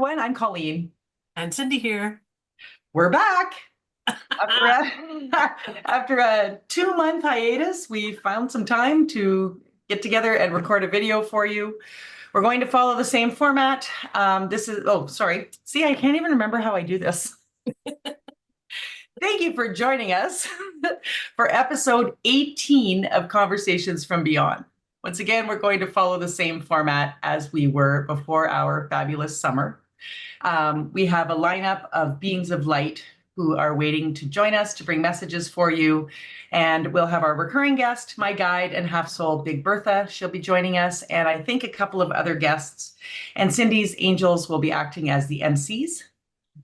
everyone. I'm Colleen. And Cindy here. We're back. After a 2-month hiatus, we found some time to get together and record a video for you. We're going to follow the same format. Sorry. See, I can't even remember how I do this. Thank you for joining us for episode 18 of Conversations from Beyond. Once again, we're going to follow the same format as we were before our fabulous summer. We have a lineup of beings of light who are waiting to join us to bring messages for you. And we'll have our recurring guest, my guide and half soul, Big Birtha. She'll be joining us, and I think a couple of other guests. And Cindy's angels will be acting as the MCs.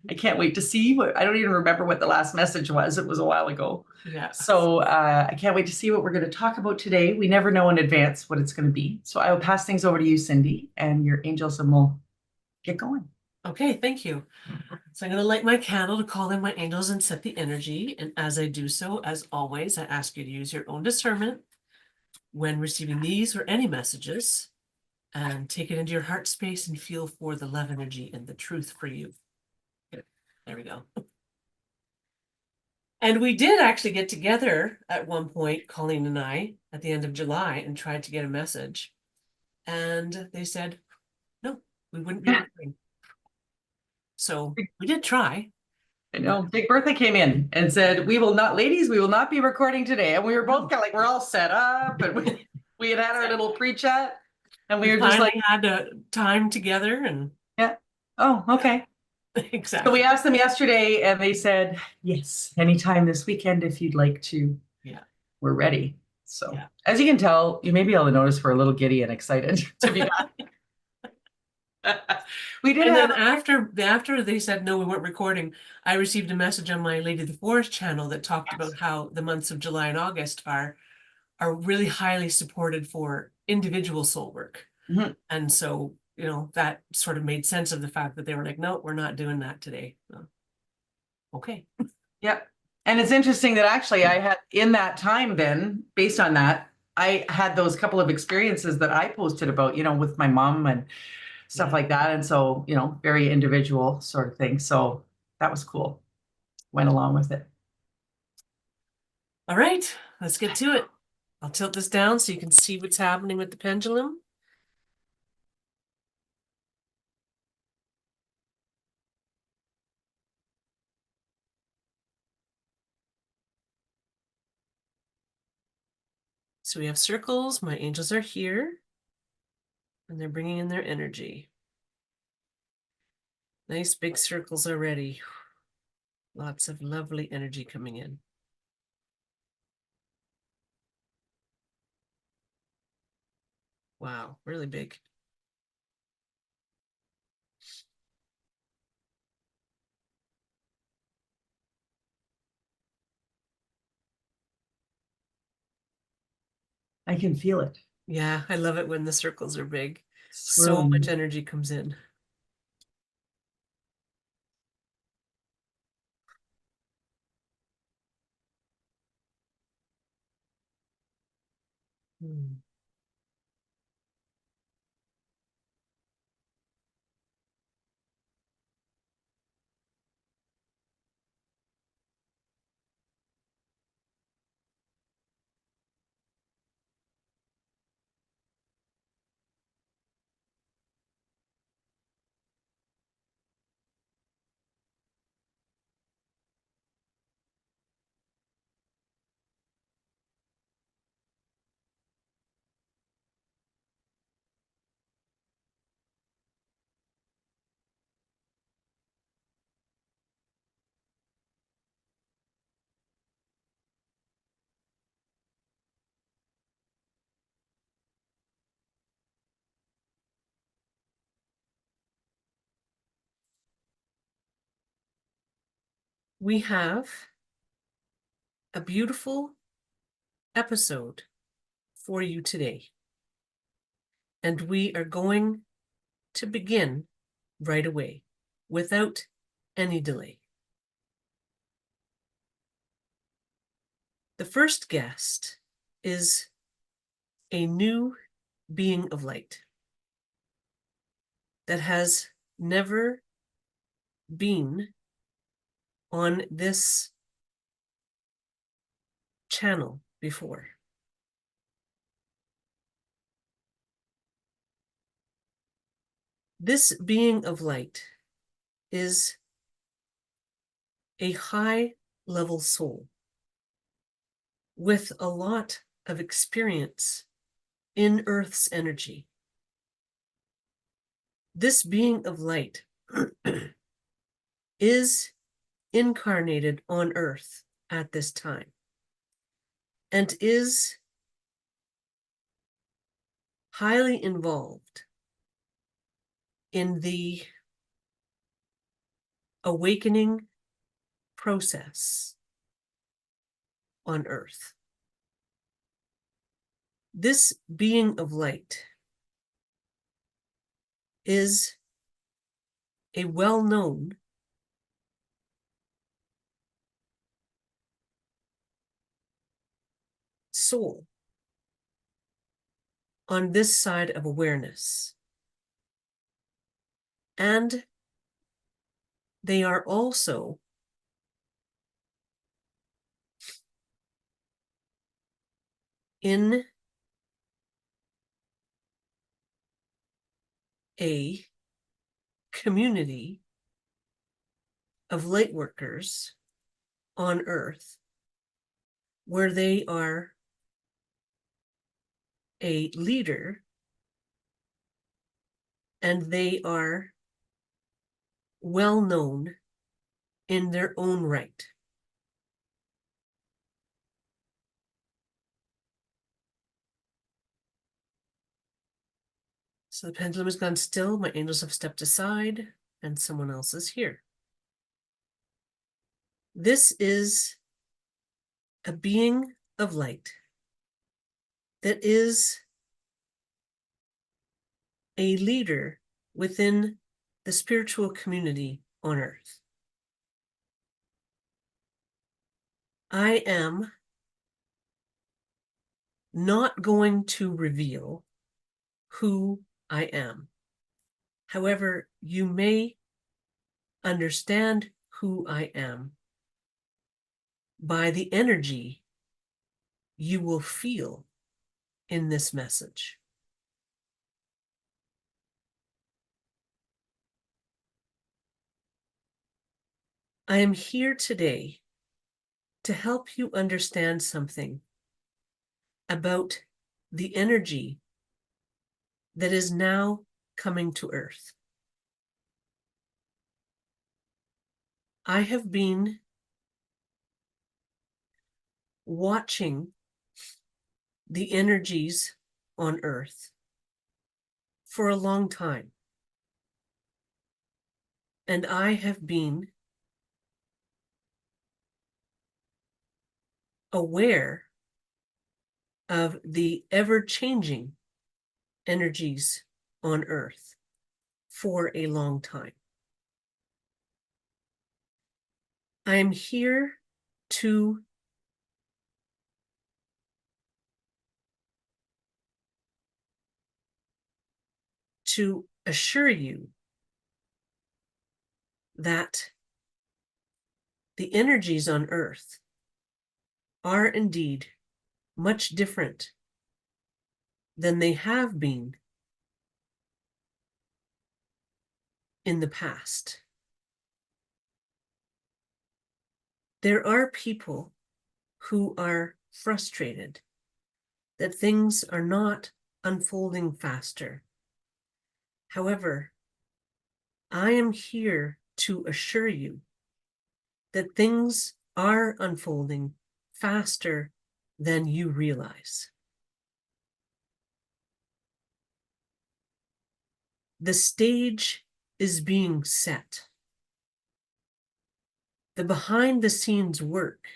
I can't wait to see I don't even remember what the last message was. It was a while ago. Yeah. So I can't wait to see what we're going to talk about today. We never know in advance what it's going to be. So I will pass things over to you, Cindy, and your angels, and we'll get going. Okay, thank you. So I'm going to light my candle to call in my angels and set the energy. And as I do so, as always, I ask you to use your own discernment when receiving these or any messages, and take it into your heart space and feel for the love energy and the truth for you. There we go. And we did actually get together at one point, Colleen and I, at the end of July, and tried to get a message. And they said, no, we wouldn't be recording. So we did try. I know. Big Birtha came in and said, we will not be recording today. And we were both kind of like, we're all set up. And we had our little pre-chat. And we were just like, had a time together. And yeah. Oh, okay. Exactly. So we asked them yesterday and they said, yes, anytime this weekend if you'd like to. Yeah. We're ready. So as you can tell, you may be able to notice we're a little giddy and excited to be back. We did. And then after they said no, we weren't recording, I received a message on my Lady of the Forest channel that talked about how the months of July and August are really highly supported for individual soul work. Mm-hmm. And so, you know, that sort of made sense of the fact that they were like, no, we're not doing that today. So, okay. Yep. And it's interesting that actually I had in that time then, based on that, I had those couple of experiences that I posted about, you know, with my mom and stuff like that. And so, you know, very individual sort of thing. So that was cool. Went along with it. All right, let's get to it. I'll tilt this down so you can see what's happening with the pendulum. So we have circles. My angels are here. And they're bringing in their energy. Nice big circles already. Lots of lovely energy coming in. Wow, really big. I can feel it. Yeah, I love it when the circles are big. So much energy comes in. We have a beautiful episode for you today. And we are going to begin right away without any delay. The first guest is a new being of light that has never been on this channel before? This being of light is a high-level soul with a lot of experience in Earth's energy. This being of light is incarnated on Earth at this time and is highly involved in the awakening process on Earth. This being of light is a well-known soul on this side of awareness. And they are also in a community of light workers on Earth where they are a leader and they are well known in their own right. So the pendulum has gone still, my angels have stepped aside, and someone else is here. This is a being of light that is a leader within the spiritual community on Earth. I am not going to reveal who I am. However, you may understand who I am by the energy you will feel in this message. I am here today to help you understand something about the energy that is now coming to Earth. I have been watching the energies on Earth for a long time, and I have been aware of the ever-changing energies on Earth for a long time. I am here to assure you that the energies on Earth are indeed much different than they have been in the past. There are people who are frustrated that things are not unfolding faster. However, I am here to assure you that things are unfolding faster than you realize. The stage is being set. The behind-the-scenes work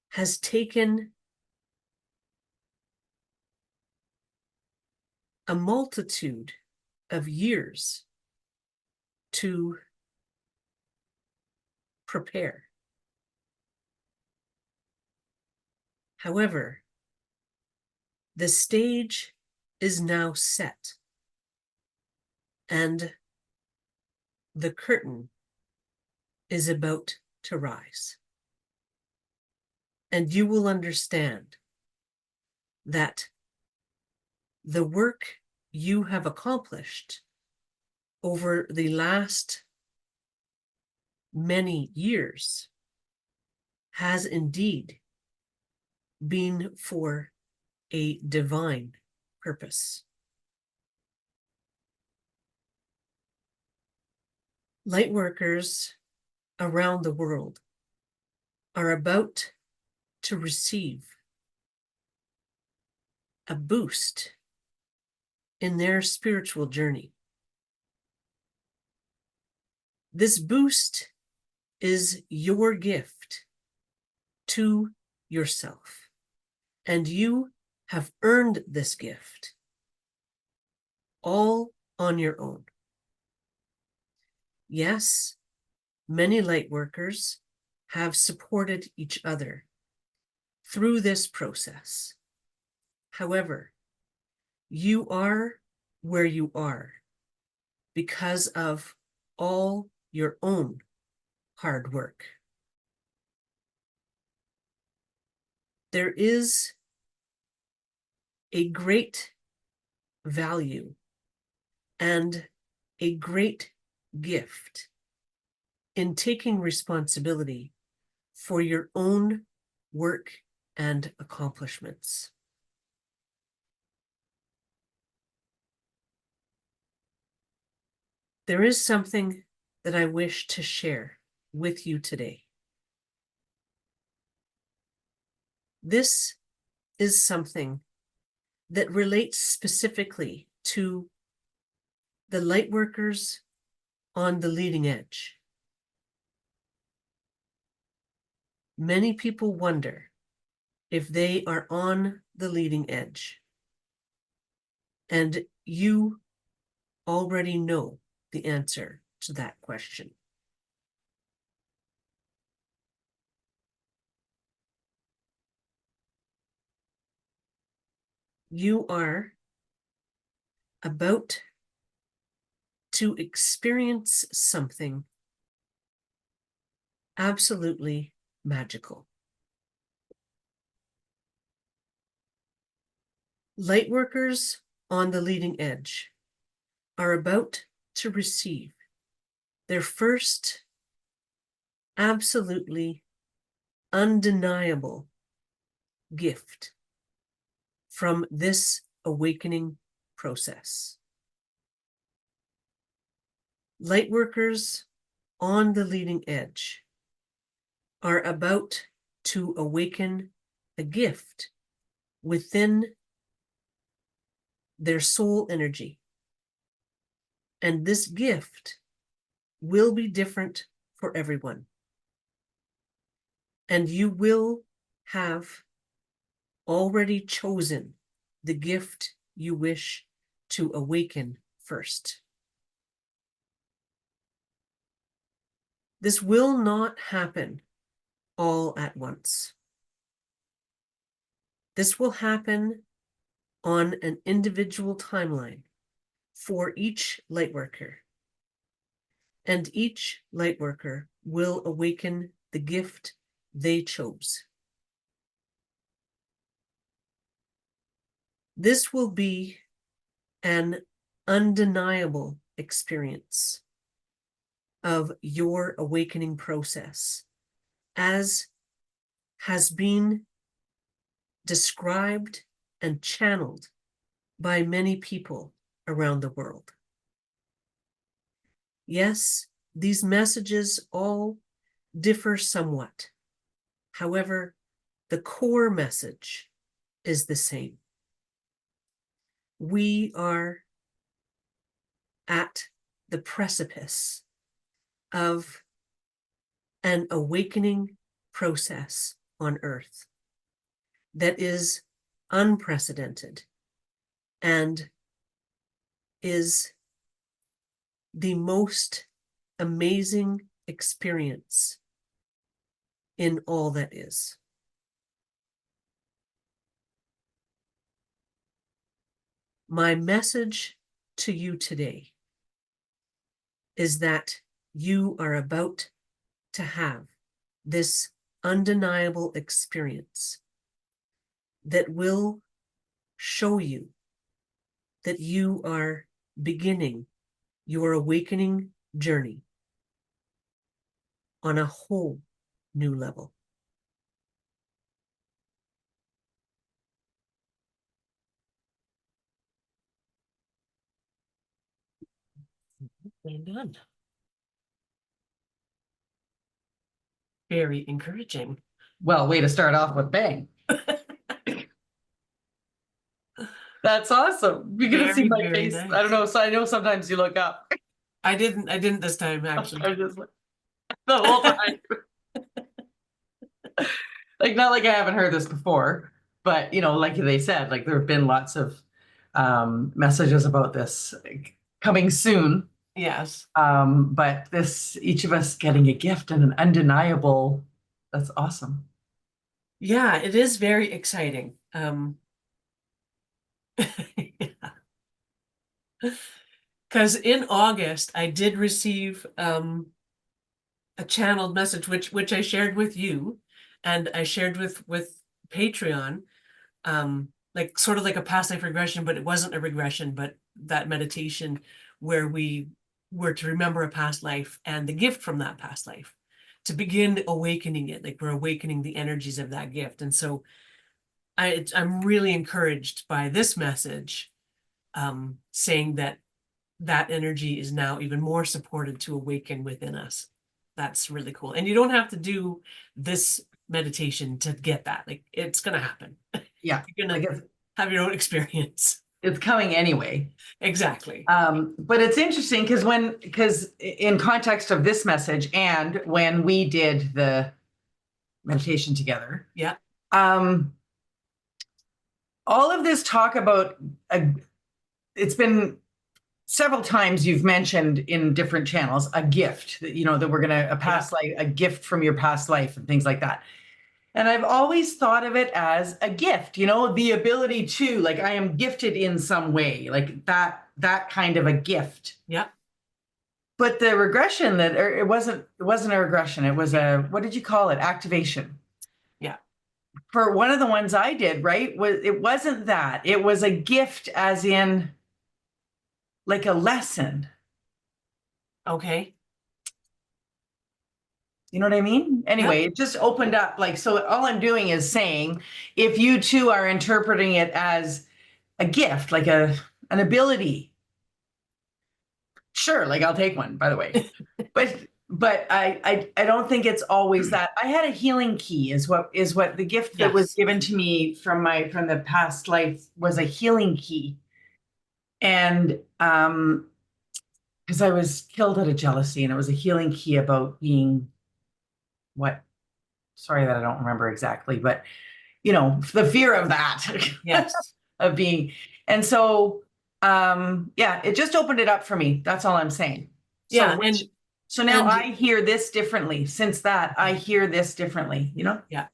has taken a multitude of years to prepare. However, the stage is now set, and the curtain is about to rise. And you will understand that the work you have accomplished over the last many years has indeed been for a divine purpose. Lightworkers around the world are about to receive a boost in their spiritual journey. This boost is your gift to yourself, and you have earned this gift all on your own. Yes, many lightworkers have supported each other through this process. However, you are where you are because of all your own hard work. There is a great value and a great gift in taking responsibility for your own work and accomplishments. There is something that I wish to share with you today. This is something that relates specifically to the lightworkers on the leading edge. Many people wonder if they are on the leading edge, and you already know the answer to that question. You are about to experience something absolutely magical. Lightworkers on the leading edge are about to receive their first absolutely undeniable gift from this awakening process. Lightworkers on the leading edge are about to awaken a gift within their soul energy. And this gift will be different for everyone. And you will have already chosen the gift you wish to awaken first. This will not happen all at once. This will happen on an individual timeline for each lightworker. And each lightworker will awaken the gift they chose. This will be an undeniable experience of your awakening process, as has been described and channeled by many people around the world. Yes, these messages all differ somewhat. However, the core message is the same. We are at the precipice of an awakening process on Earth that is unprecedented and is the most amazing experience in all that is. My message to you today is that you are about to have this undeniable experience that will show you that you are beginning your awakening journey on a whole new level. And done. Very encouraging. Well, way to start off with bang. That's awesome. You're gonna see Very, my very face. nice. I don't know. So I know sometimes you look up. I didn't this time, actually. I'm just like the whole time. Like, not like I haven't heard this before, but like they said, like there have been lots of messages about this like, coming soon. Yes. But each of us getting a gift and an undeniable, that's awesome. Yeah, it is very exciting. Because in August, I did receive a channeled message, which I shared with you, and I shared with Patreon, like sort of like a past life regression, but it wasn't a regression, but that meditation where we were to remember a past life and the gift from that past life to begin awakening it, like we're awakening the energies of that gift. And so I'm really encouraged by this message, saying that energy is now even more supported to awaken within us. That's really cool. And you don't have to do this meditation to get that. Like, it's going to happen. Yeah, You're going to have your own experience. it's coming anyway. Exactly. But it's interesting because in context of this message and when we did the meditation together, Yeah. all of this talk about it's been several times you've mentioned in different channels a gift that that we're gonna a past life, a gift from your past life and things like that. And I've always thought of it as a gift, the ability to, like, I am gifted in some way, like that kind of a gift. Yeah. But the regression it wasn't a regression. It was what did you call it? Activation. Yeah. For one of the ones I did, right, it wasn't that. It was a gift as in like a lesson. Okay. You know what I mean? Anyway, It just opened up, like, so all I'm doing is saying, if you too are interpreting it as a gift, like an ability, sure, like I'll take one, by the way. but I don't think it's always that. I had a healing key is what the gift that was given to me from the past life was a healing key. And because I was killed out of jealousy, and it was a healing key about being sorry that I don't remember exactly, but the fear of that. Yes. Of being. And so it just opened it up for me. That's all I'm saying. Yeah. So now I hear this differently. Since that, I hear this differently, Yeah.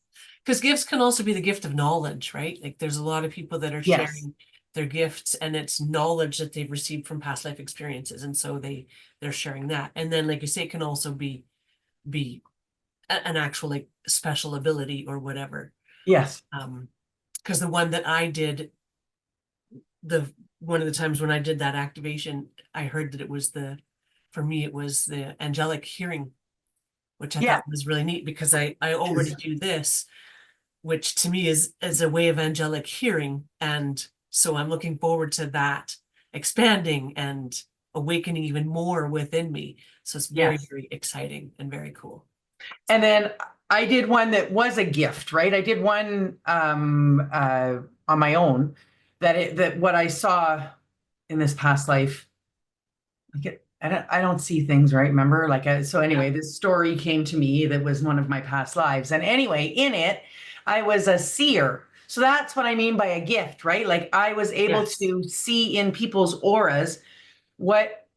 Because gifts can also be the gift of knowledge, right? Like, there's a lot of people that are sharing their gifts, and it's knowledge that they've received from past life experiences. And so they're sharing that. And then, like you say, it can also be an actual, like, special ability or whatever. Yes. Because the one that I did, one of the times when I did that activation, I heard that for me, it was the angelic hearing, which I thought was really neat, because I already do this, which to me is a way of angelic hearing. And so I'm looking forward to that expanding and awakening even more within me. So it's very, very exciting and very cool. And then I did one that was a gift, right? I did one on my own that what I saw in this past life, like I don't see things, right? Remember, so anyway, this story came to me that was one of my past lives. And anyway, in it, I was a seer. So that's what I mean by a gift, right? Like, I was able to see in people's auras what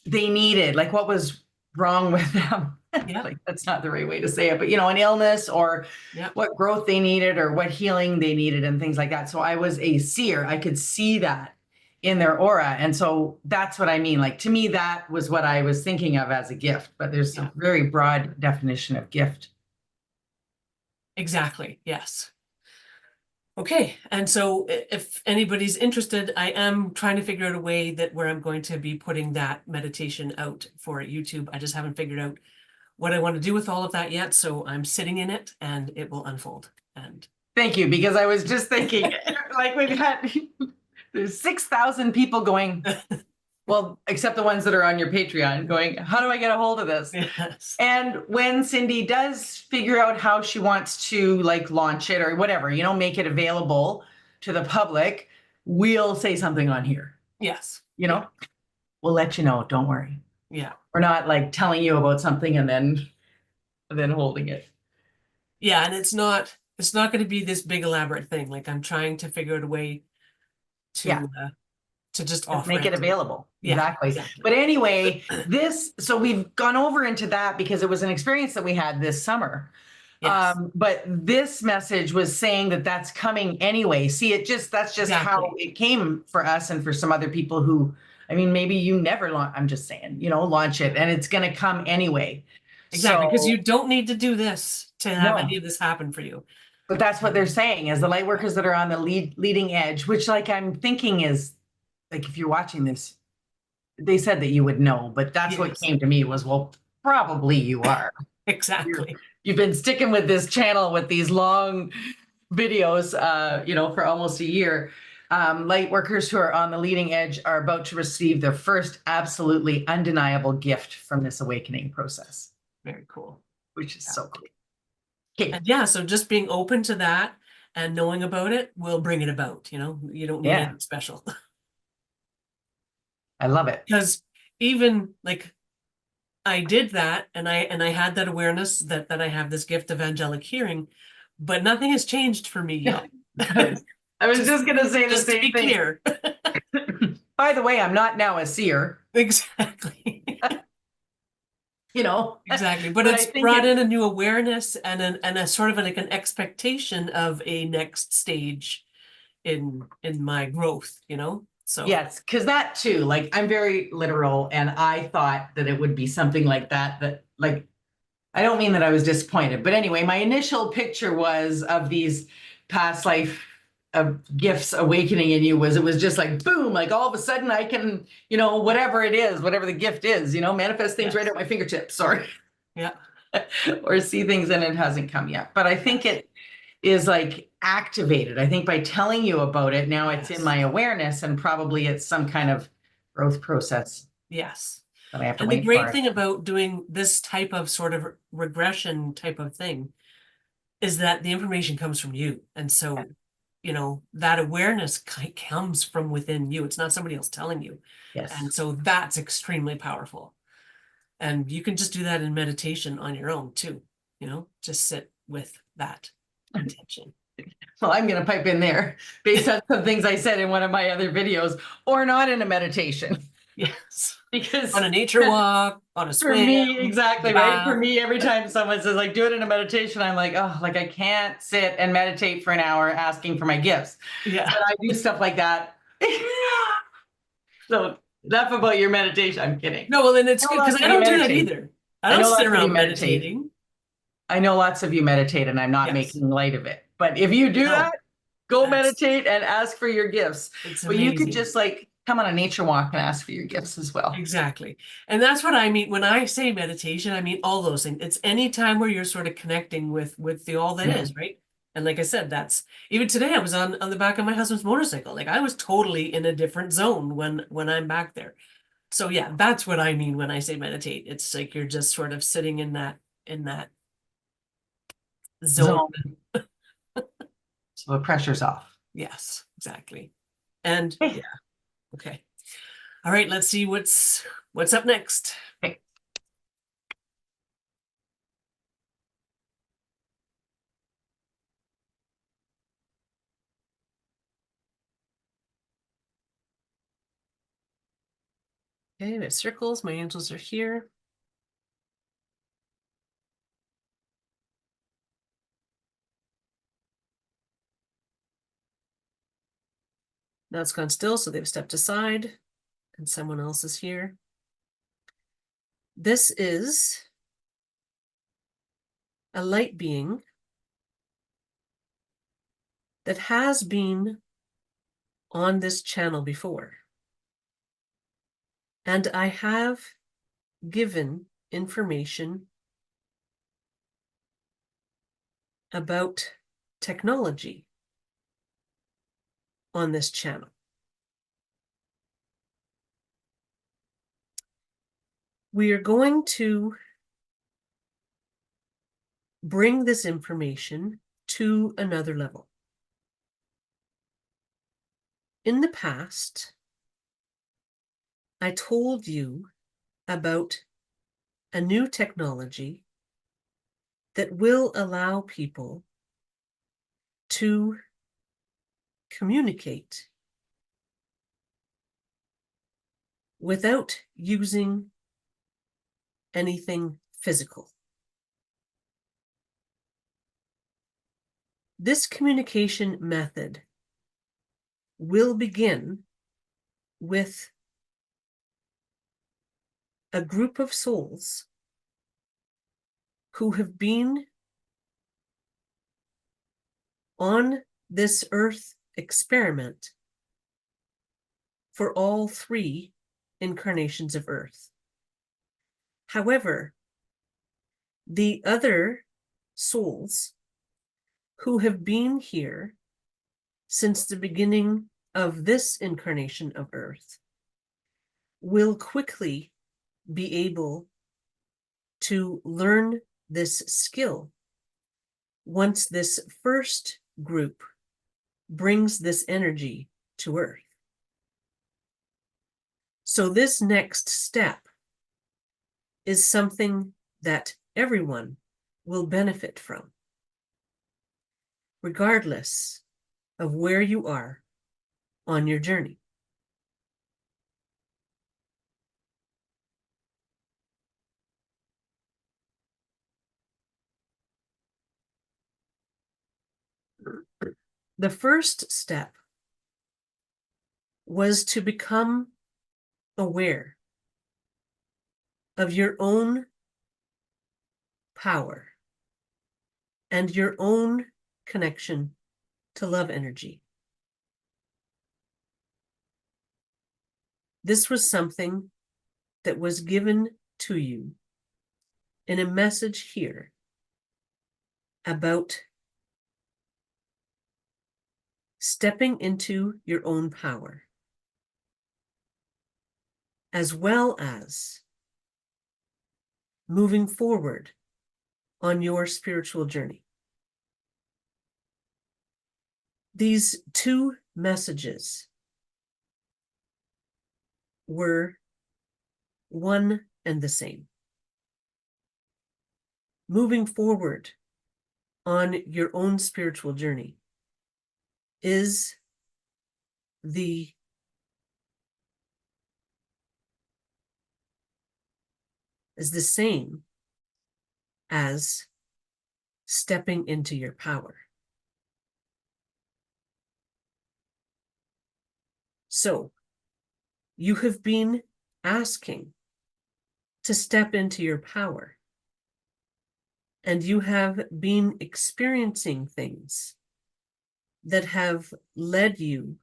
they needed, like what was wrong with them. Like, that's not the right way to say it, but an illness or what growth they needed or what healing they needed and things like that. So I was a seer. I could see that in their aura. And so that's what I mean. Like, to me, that was what I was thinking of as a gift, but there's Yeah. a very broad definition of gift. Exactly. Yes. Okay. And so if anybody's interested, I am trying to figure out a way that where I'm going to be putting that meditation out for YouTube. I just haven't figured out what I want to do with all of that yet. So I'm sitting in it and it will unfold. And Thank you, because I was just thinking, like, we've had there's 6,000 people going, well, except the ones that are on your Patreon, going, how do I get a hold of this? yes. And when Cindy does figure out how she wants to like launch it or whatever, you know, make it available to the public, we'll say something on here, Yes. you know, we'll let you know. Don't worry. Yeah. We're not like telling you about something and then holding it. Yeah. And it's not going to be this big elaborate thing. Like I'm trying to figure out a way Yeah. to just Just offer make it it. available. Yeah, Exactly. exactly. But anyway, so we've gone over into that because it was an experience that we had this summer. Yes. But this message was saying that that's coming anyway. See, that's just how Exactly. it came for us and for some other people who, I mean, maybe you never launch, I'm just saying, you know, launch it and it's going to come anyway. Exactly. Because you So don't need to do this to have any no, of this happen for you. but that's what they're saying is the light workers that are on the leading edge, which like I'm thinking is like, if you're watching this, they said that you would know, but that's what Yes. came to me was, well, probably you are. Exactly. You've been sticking with this channel with these long videos, you know, for almost a year. Light workers who are on the leading edge are about to receive their first absolutely undeniable gift from this awakening process, Very cool. which is Yeah. so cool. Okay. And yeah, so just being open to that and knowing about it will bring it about, you know, you don't need Yeah, anything special. I love it. Because even like I did that and I had that awareness that I have this gift of angelic hearing, but nothing has changed for me yet. Good. I was just going to say the Just to same be thing. clear. By the way, I'm not now a seer, Exactly. you know, Exactly. But but I it's think brought in it's, a new awareness and a sort of like an expectation of a next stage in my growth, you know? So yes, because that too, like I'm very literal and I thought that it would be something like that, like, I don't mean that I was disappointed, but anyway, my initial picture was of these past life of gifts awakening in you was it was just like boom, like all of a sudden I can, you know, whatever it is, whatever the gift is, you know, manifest things yes. right at my fingertips or Yeah. or see things and it hasn't come yet. But I think it is like activated. I think by telling you about it, now it's in Yes. my awareness and probably it's some kind of growth process Yes. that I have to And the wait great for. thing about doing this type of sort of regression type of thing is that the information comes from you. And so, you know, that awareness comes from within you. It's not somebody else telling you. Yes. And so that's extremely powerful. And you can just do that in meditation on your own too, you know, just sit with that intention. Well, I'm going to pipe in there based on some things I said in one of my other videos, or not in a meditation. Yes. Because On a nature walk, on a for swim, me, exactly, right? For bath. me, every time someone says like, do it in a meditation, I'm like, oh, like I can't sit and meditate for an hour asking for my gifts. Yeah. But I do stuff like that. So enough about your meditation. I'm kidding. No, well, then it's I know good because lots I of you don't do that meditate. either. I I don't know sit lots of you around meditate. meditating. I know lots of you meditate and I'm not Yes. making light of it. But if you do No, that, go that's meditate and ask for your gifts. it's But you could amazing. just like come on a nature walk and ask for your gifts as well. Exactly. And that's what I mean when I say meditation, I mean all those things. It's any time where you're sort of connecting with the all that Yeah. is, right? And like I said, that's even today I was on the back of my husband's motorcycle. Like I was totally in a different zone when I'm back there. So yeah, that's what I mean when I say meditate. It's like you're just sort of sitting in that zone. Zone. So the pressure's off. Yes, exactly. And Okay. yeah, okay. All right, let's see what's up next. Okay. Okay, there's circles. My angels are here. Now it's gone still, so they've stepped aside and someone else is here. This is a light being that has been on this channel before. And I have given information about technology on this channel. We are going to bring this information to another level. In the past, I told you about a new technology that will allow people to communicate without using anything physical. This communication method will begin with a group of souls who have been on this earth experiment for all 3 incarnations of Earth. However, the other souls who have been here since the beginning of this incarnation of Earth will quickly be able to learn this skill once this first group brings this energy to Earth. So this next step is something that everyone will benefit from, regardless of where you are on your journey. The first step was to become aware of your own power and your own connection to love energy. This was something that was given to you in a message here about stepping into your own power, as well as moving forward on your spiritual journey. These 2 messages were one and the same. Moving forward on your own spiritual journey is the same as stepping into your power. So you have been asking to step into your power, and you have been experiencing things that have led you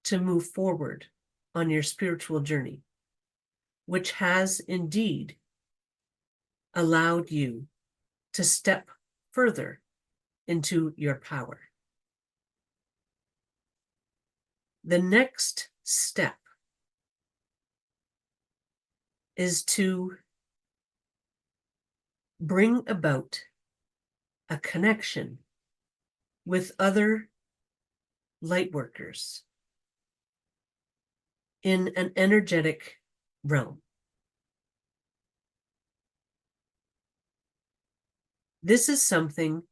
to move forward on your spiritual journey, which has indeed allowed you to step further into your power. The next step is to bring about a connection with other Lightworkers in an energetic realm. This is something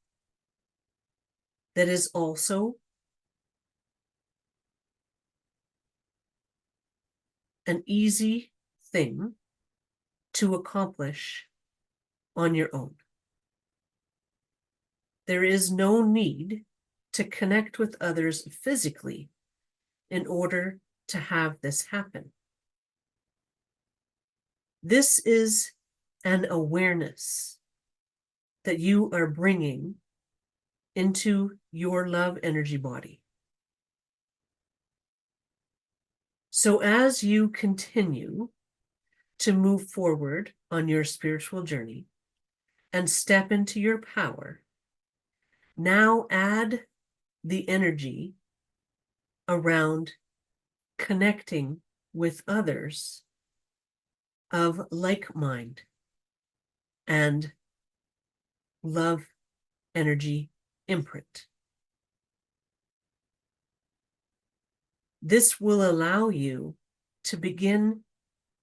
that is also an easy thing to accomplish on your own. There is no need to connect with others physically in order to have this happen. This is an awareness that you are bringing into your love energy body. So as you continue to move forward on your spiritual journey and step into your power, now add the energy around connecting with others of like mind and love energy imprint. This will allow you to begin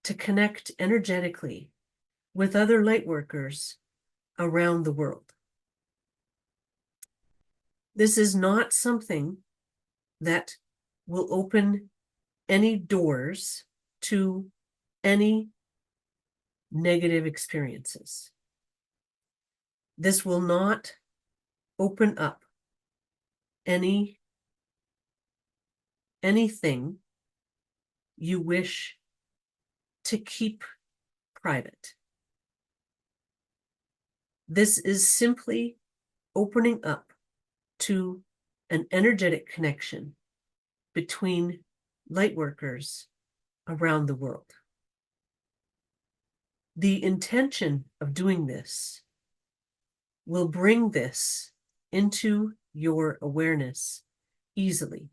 to connect energetically with other light workers around the world. This is not something that will open any doors to any negative experiences. This will not open up anything you wish to keep private. This is simply opening up to an energetic connection between light workers around the world. The intention of doing this will bring this into your awareness easily,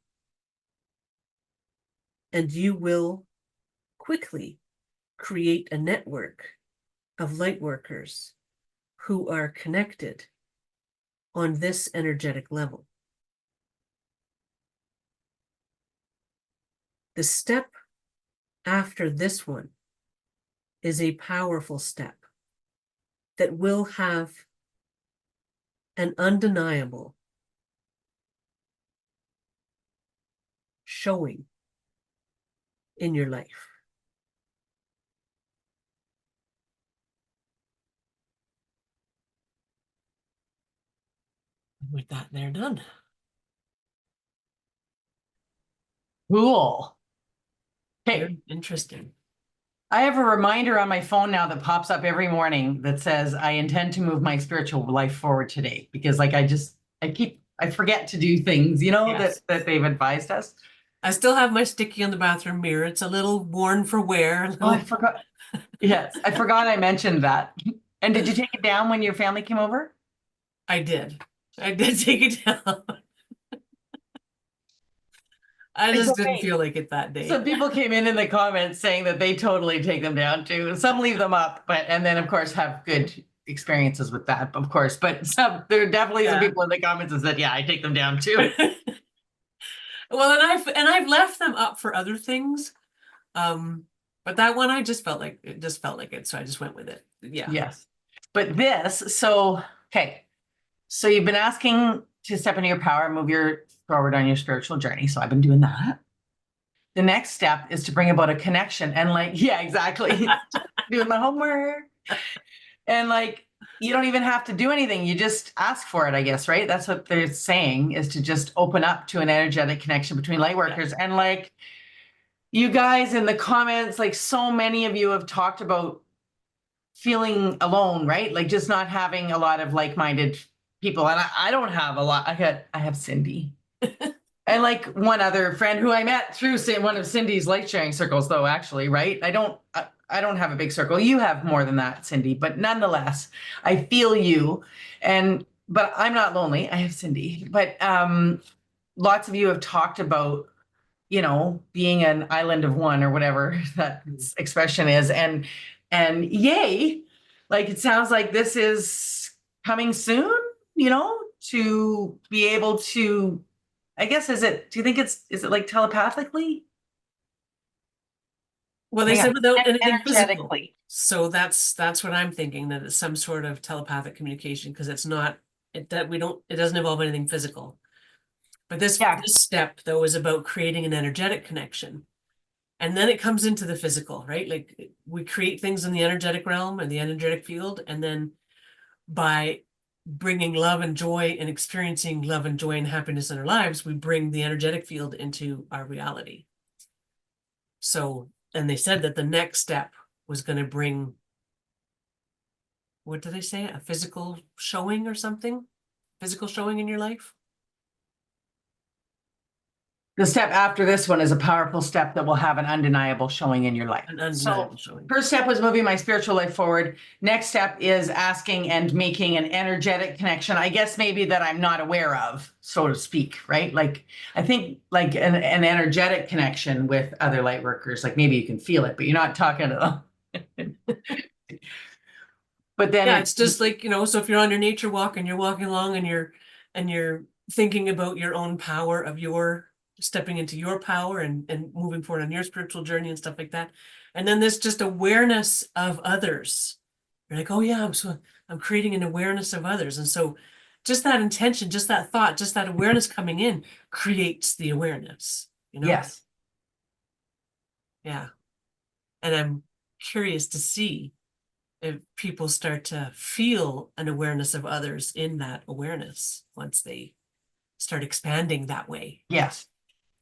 and you will quickly create a network of light workers who are connected on this energetic level. The step after this one is a powerful step that will have an undeniable showing in your life. With that, they're done. Cool. Okay. Very interesting. I have a reminder on my phone now that pops up every morning that says I intend to move my spiritual life forward today, because like I forget to do things, Yes. that they've advised us. I still have my sticky on the bathroom mirror. It's a little worn for wear. Oh, I forgot. Yes, I forgot I mentioned that. And did you take it down when your family came over? I did. I did take it down. I It's just didn't okay. feel like it that day. Some people came in the comments saying that they totally take them down too. Some leave them up, and then of course have good experiences with that, of course. But there are definitely some people in the comments that said, yeah, I take them down too. Well, and I've left them up for other things. But that one I just felt like it, so I just went with it. Yeah. Yes. But okay. So you've been asking to step into your power, move your forward on your spiritual journey. So I've been doing that. The next step is to bring about a connection and yeah, exactly. Doing my homework. And you don't even have to do anything. You just ask for it, I guess, right? That's what they're saying, is to just open up to an energetic connection between light workers. Yeah. And you guys in the comments, so many of you have talked about feeling alone, right? Just not having a lot of like-minded people. And I don't have a lot. I have Cindy. And one other friend who I met through one of Cindy's light sharing circles, though, actually, right? I don't have a big circle. You have more than that, Cindy, but nonetheless, I feel you. But I'm not lonely. I have Cindy. But lots of you have talked about, being an island of one, or whatever that expression is. And yay, it sounds like this is coming soon, to be able to, I guess, do you think is it telepathically? Well, they said without anything physical. Energetically. So that's what I'm thinking, that it's some sort of telepathic communication, because it's not, it doesn't involve anything physical. But this step, though, is about creating an energetic connection. And then it comes into the physical, right? We create things in the energetic realm and the energetic field. And then by bringing love and joy and experiencing love and joy and happiness in our lives, we bring the energetic field into our reality. So, and they said that the next step was going to bring, what did they say? A physical showing or something? Physical showing in your life? The step after this one is a powerful step that will have an undeniable showing in your life. An undeniable showing. First step was moving my spiritual life forward. Next step is asking and making an energetic connection, I guess maybe that I'm not aware of, so to speak, right? Like, I think like an energetic connection with other light workers, like maybe you can feel it, but you're not talking to them. But then Yeah, it's just like, you know, so if you're on your nature walk and you're walking along and you're thinking about your own power of your stepping into your power and moving forward on your spiritual journey and stuff like that. And then there's just awareness of others. You're like, oh yeah, I'm creating an awareness of others. And so just that intention, just that thought, just that awareness coming in creates the awareness, you know? yes, Yeah. And I'm curious to see if people start to feel an awareness of others in that awareness once they start expanding that way. yes.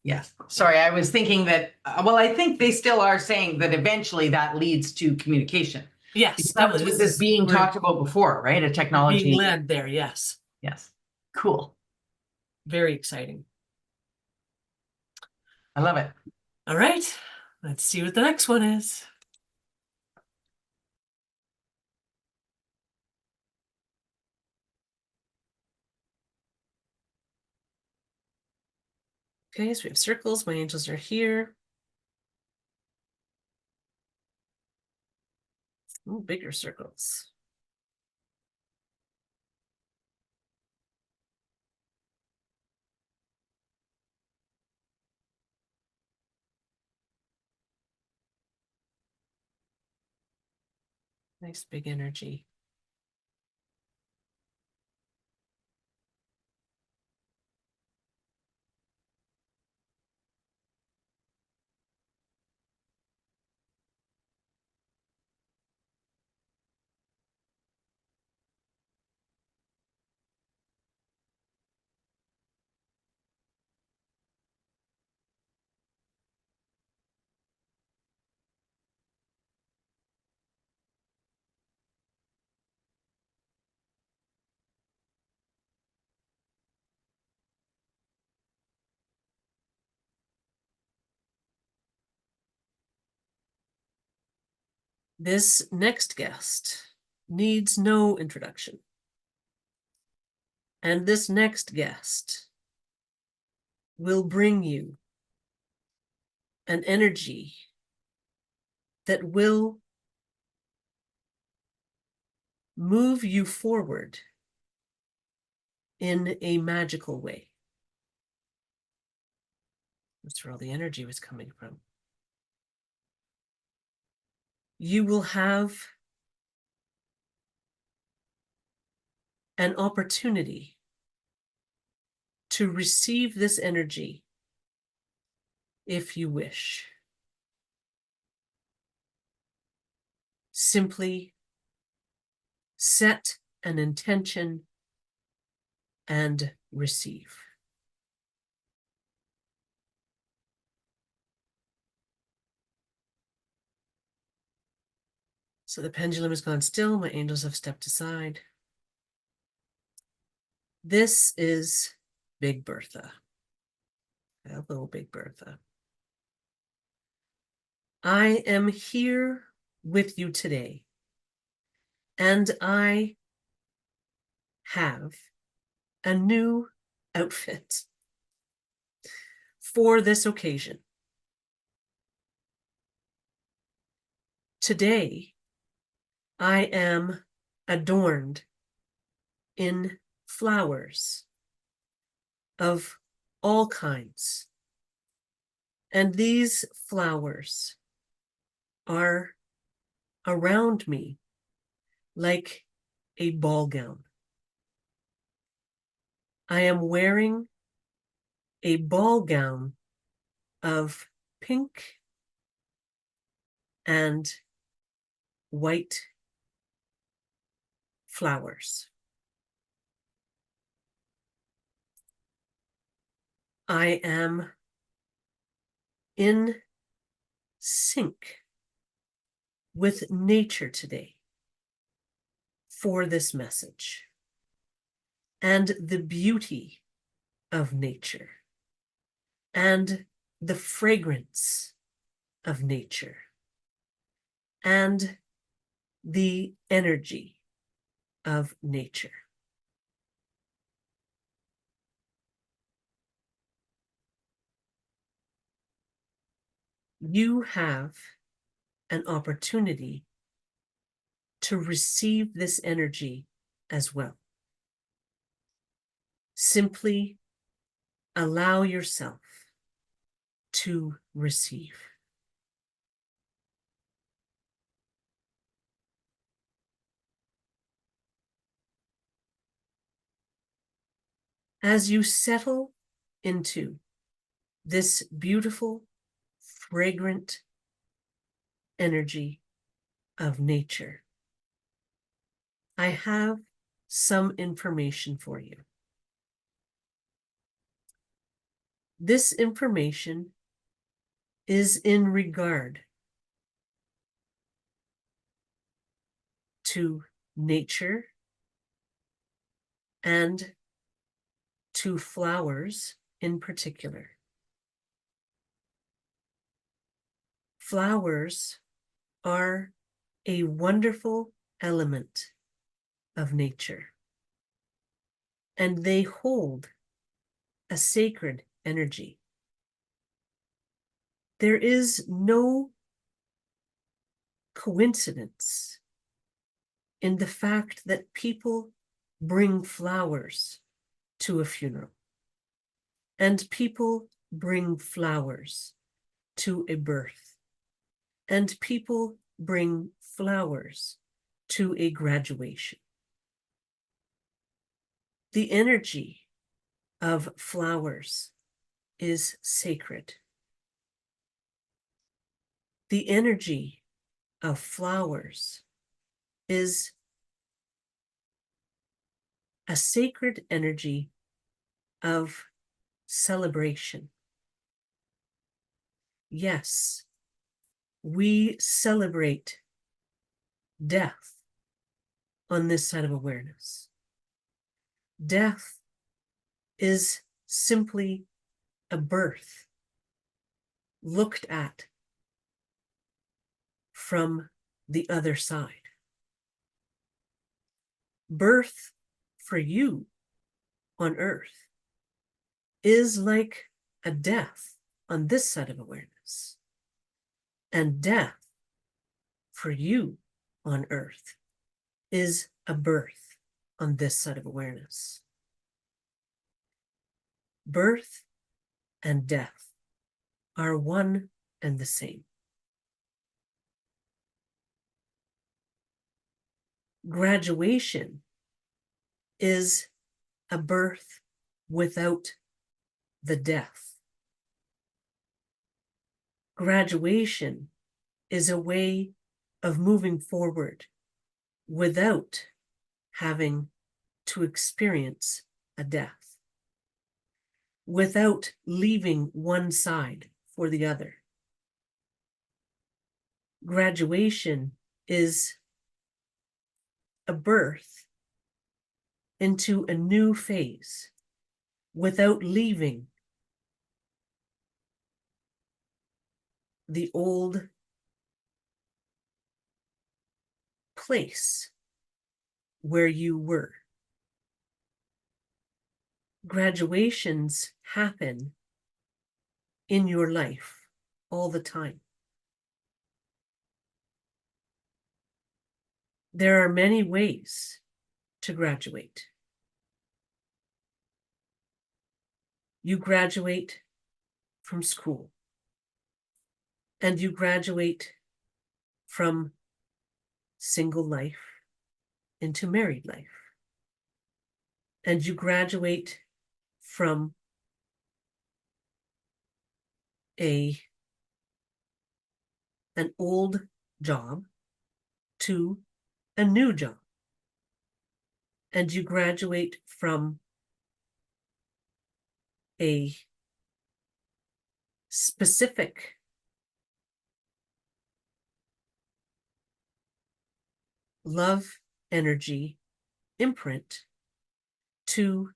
Yes. Sorry, I was thinking that, well, I think they still are saying that eventually that leads to communication. Yes, Because that was definitely. what this being talked about before, right? A Being technology. led there, yes. Yes. Cool. Very exciting. I love it. All right, let's see what the next one is. Okay, so we have circles. My angels are here. Ooh, bigger circles. Nice big energy. This next guest needs no introduction. And this next guest will bring you an energy that will move you forward in a magical way. That's where all the energy was coming from. You will have an opportunity to receive this energy if you wish. Simply set an intention and receive. So the pendulum has gone still. My angels have stepped aside. This is Big Bertha. Hello, Big Bertha. I am here with you today, and I have a new outfit for this occasion. Today, I am adorned in flowers of all kinds. And these flowers are around me like a ball gown. I am wearing a ball gown of pink and white flowers. I am in sync with nature today for this message and the beauty of nature and the fragrance of nature and the energy of nature. You have an opportunity to receive this energy as well. Simply allow yourself to receive. As you settle into this beautiful, fragrant energy of nature, I have some information for you. This information is in regard to nature and to flowers in particular. Flowers are a wonderful element of nature, and they hold a sacred energy. There is no coincidence in the fact that people bring flowers to a funeral, and people bring flowers to a birth, and people bring flowers to a graduation. The energy of flowers is sacred. The energy of flowers is a sacred energy of celebration. Yes, we celebrate death on this side of awareness. Death is simply a birth looked at from the other side. Birth for you on earth is like a death on this side of awareness. And death for you on earth is a birth on this side of awareness. Birth and death are one and the same. Graduation is a birth without the death. Graduation is a way of moving forward without having to experience a death, without leaving one side for the other. Graduation is a birth into a new phase without leaving the old place where you were. Graduations happen in your life all the time. There are many ways to graduate. You graduate from school, and you graduate from single life into married life, and you graduate from an old job to a new job, and you graduate from a specific love energy imprint to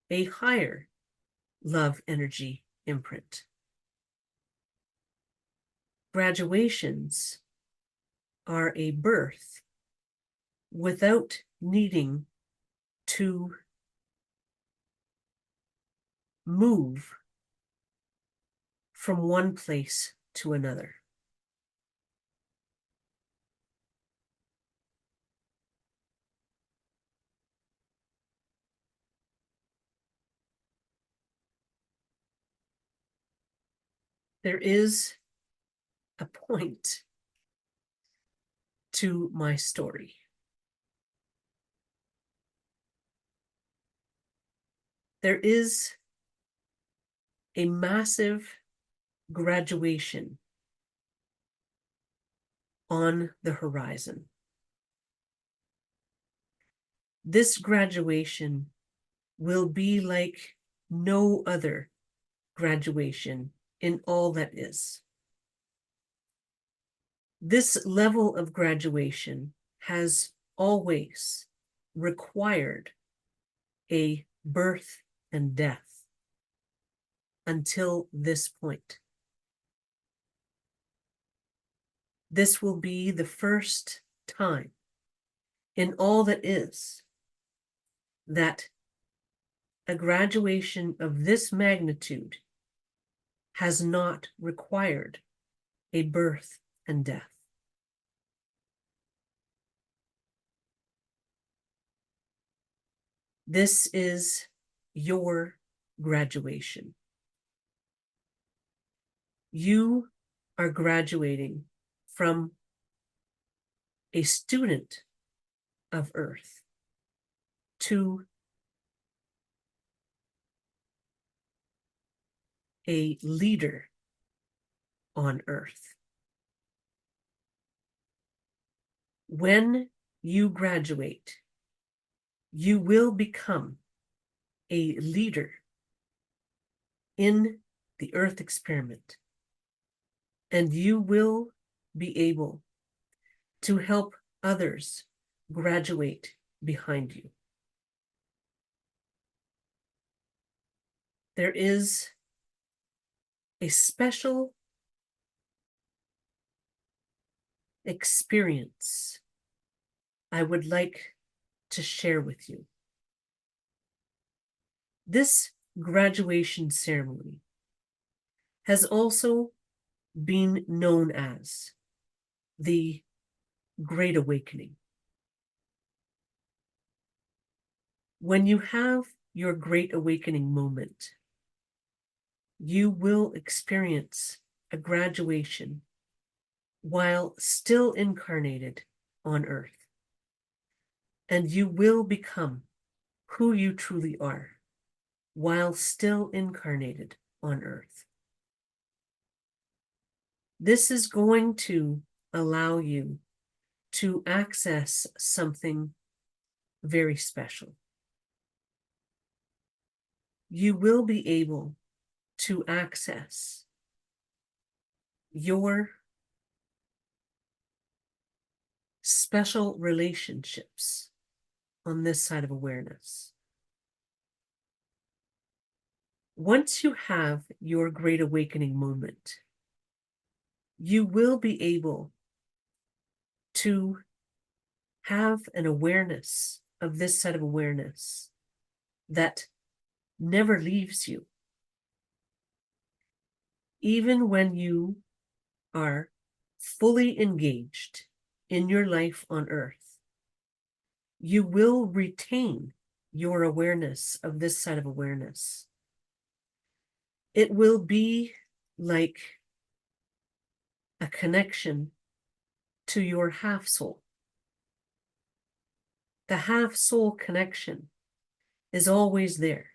a higher love energy imprint. Graduations are a birth without needing to move from one place to another. There is a point to my story. There is a massive graduation on the horizon. This graduation will be like no other graduation in all that is. This level of graduation has always required a birth and death until this point. This will be the first time in all that is that a graduation of this magnitude has not required a birth and death. This is your graduation. You are graduating from a student of Earth to a leader on Earth. When you graduate, you will become a leader in the Earth experiment, and you will be able to help others graduate behind you. There is a special experience I would like to share with you. This graduation ceremony has also been known as the Great Awakening. When you have your Great Awakening moment, you will experience a graduation while still incarnated on Earth. And you will become who you truly are while still incarnated on Earth. This is going to allow you to access something very special. You will be able to access your special relationships on this side of awareness. Once you have your Great Awakening moment, you will be able to have an awareness of this side of awareness that never leaves you. Even when you are fully engaged in your life on Earth, you will retain your awareness of this side of awareness. It will be like a connection to your half soul. The half soul connection is always there,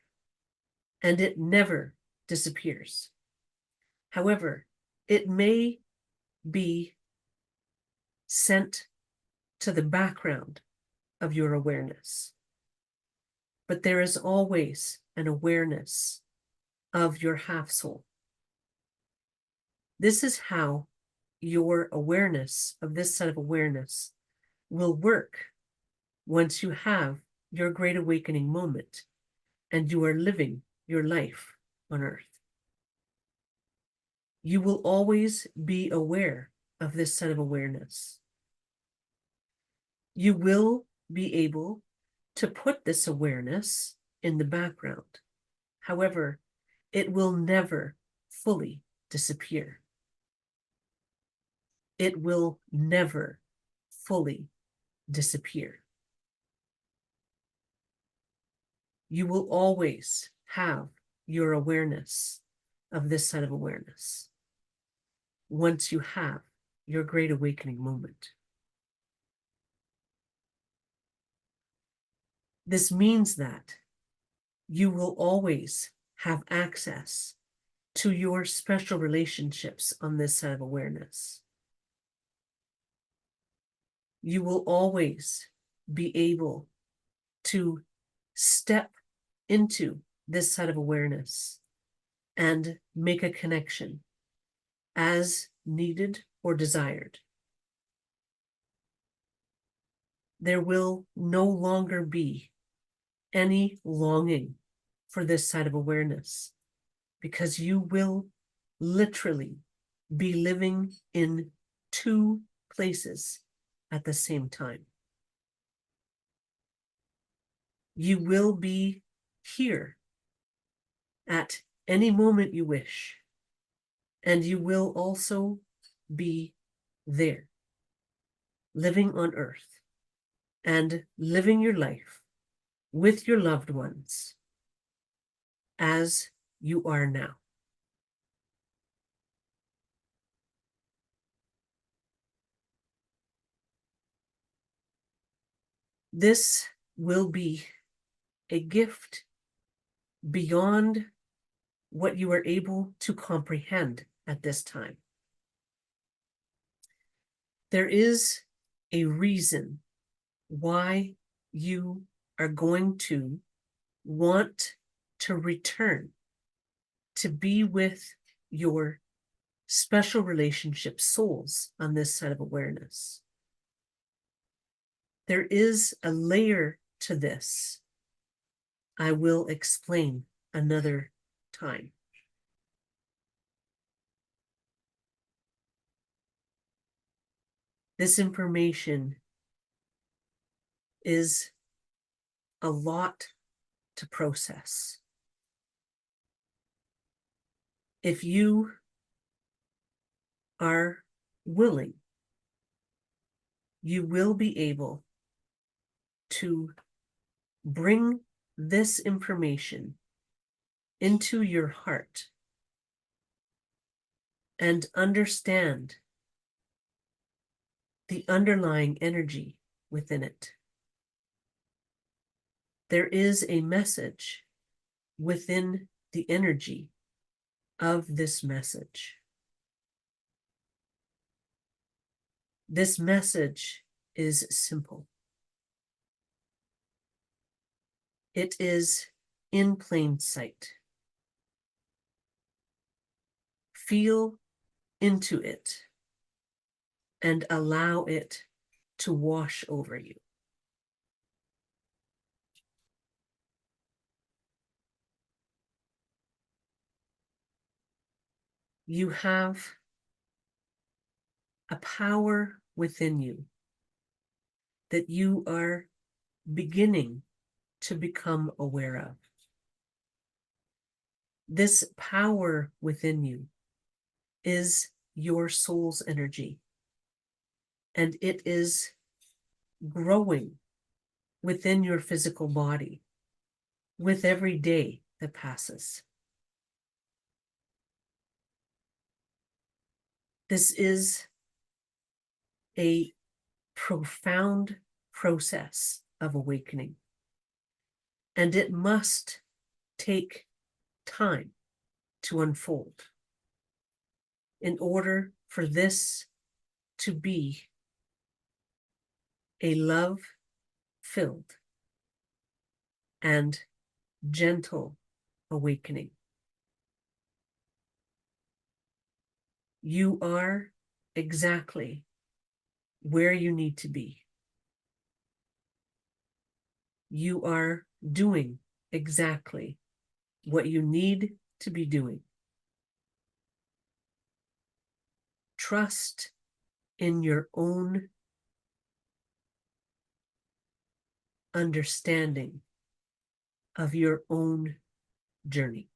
and it never disappears. However, it may be sent to the background of your awareness, but there is always an awareness of your half soul. This is how your awareness of this set of awareness will work once you have your great awakening moment and you are living your life on earth. You will always be aware of this set of awareness. You will be able to put this awareness in the background. However, it will never fully disappear. It will never fully disappear. You will always have your awareness of this set of awareness once you have your great awakening moment. This means that you will always have access to your special relationships on this set of awareness. You will always be able to step into this set of awareness and make a connection as needed or desired. There will no longer be any longing for this side of awareness because you will literally be living in two places at the same time. You will be here at any moment you wish, and you will also be there, living on earth and living your life with your loved ones as you are now. This will be a gift beyond what you are able to comprehend at this time. There is a reason why you are going to want to return to be with your special relationship souls on this set of awareness. There is a layer to this I will explain another time. This information is a lot to process. If you are willing, you will be able to bring this information into your heart and understand the underlying energy within it. There is a message within the energy of this message. This message is simple. It is in plain sight. Feel into it and allow it to wash over you. You have a power within you that you are beginning to become aware of. This power within you is your soul's energy, and it is growing within your physical body with every day that passes. This is a profound process of awakening, and it must take time to unfold in order for this to be a love-filled and gentle awakening. You are exactly where you need to be. You are doing exactly what you need to be doing. Trust in your own understanding of your own journey.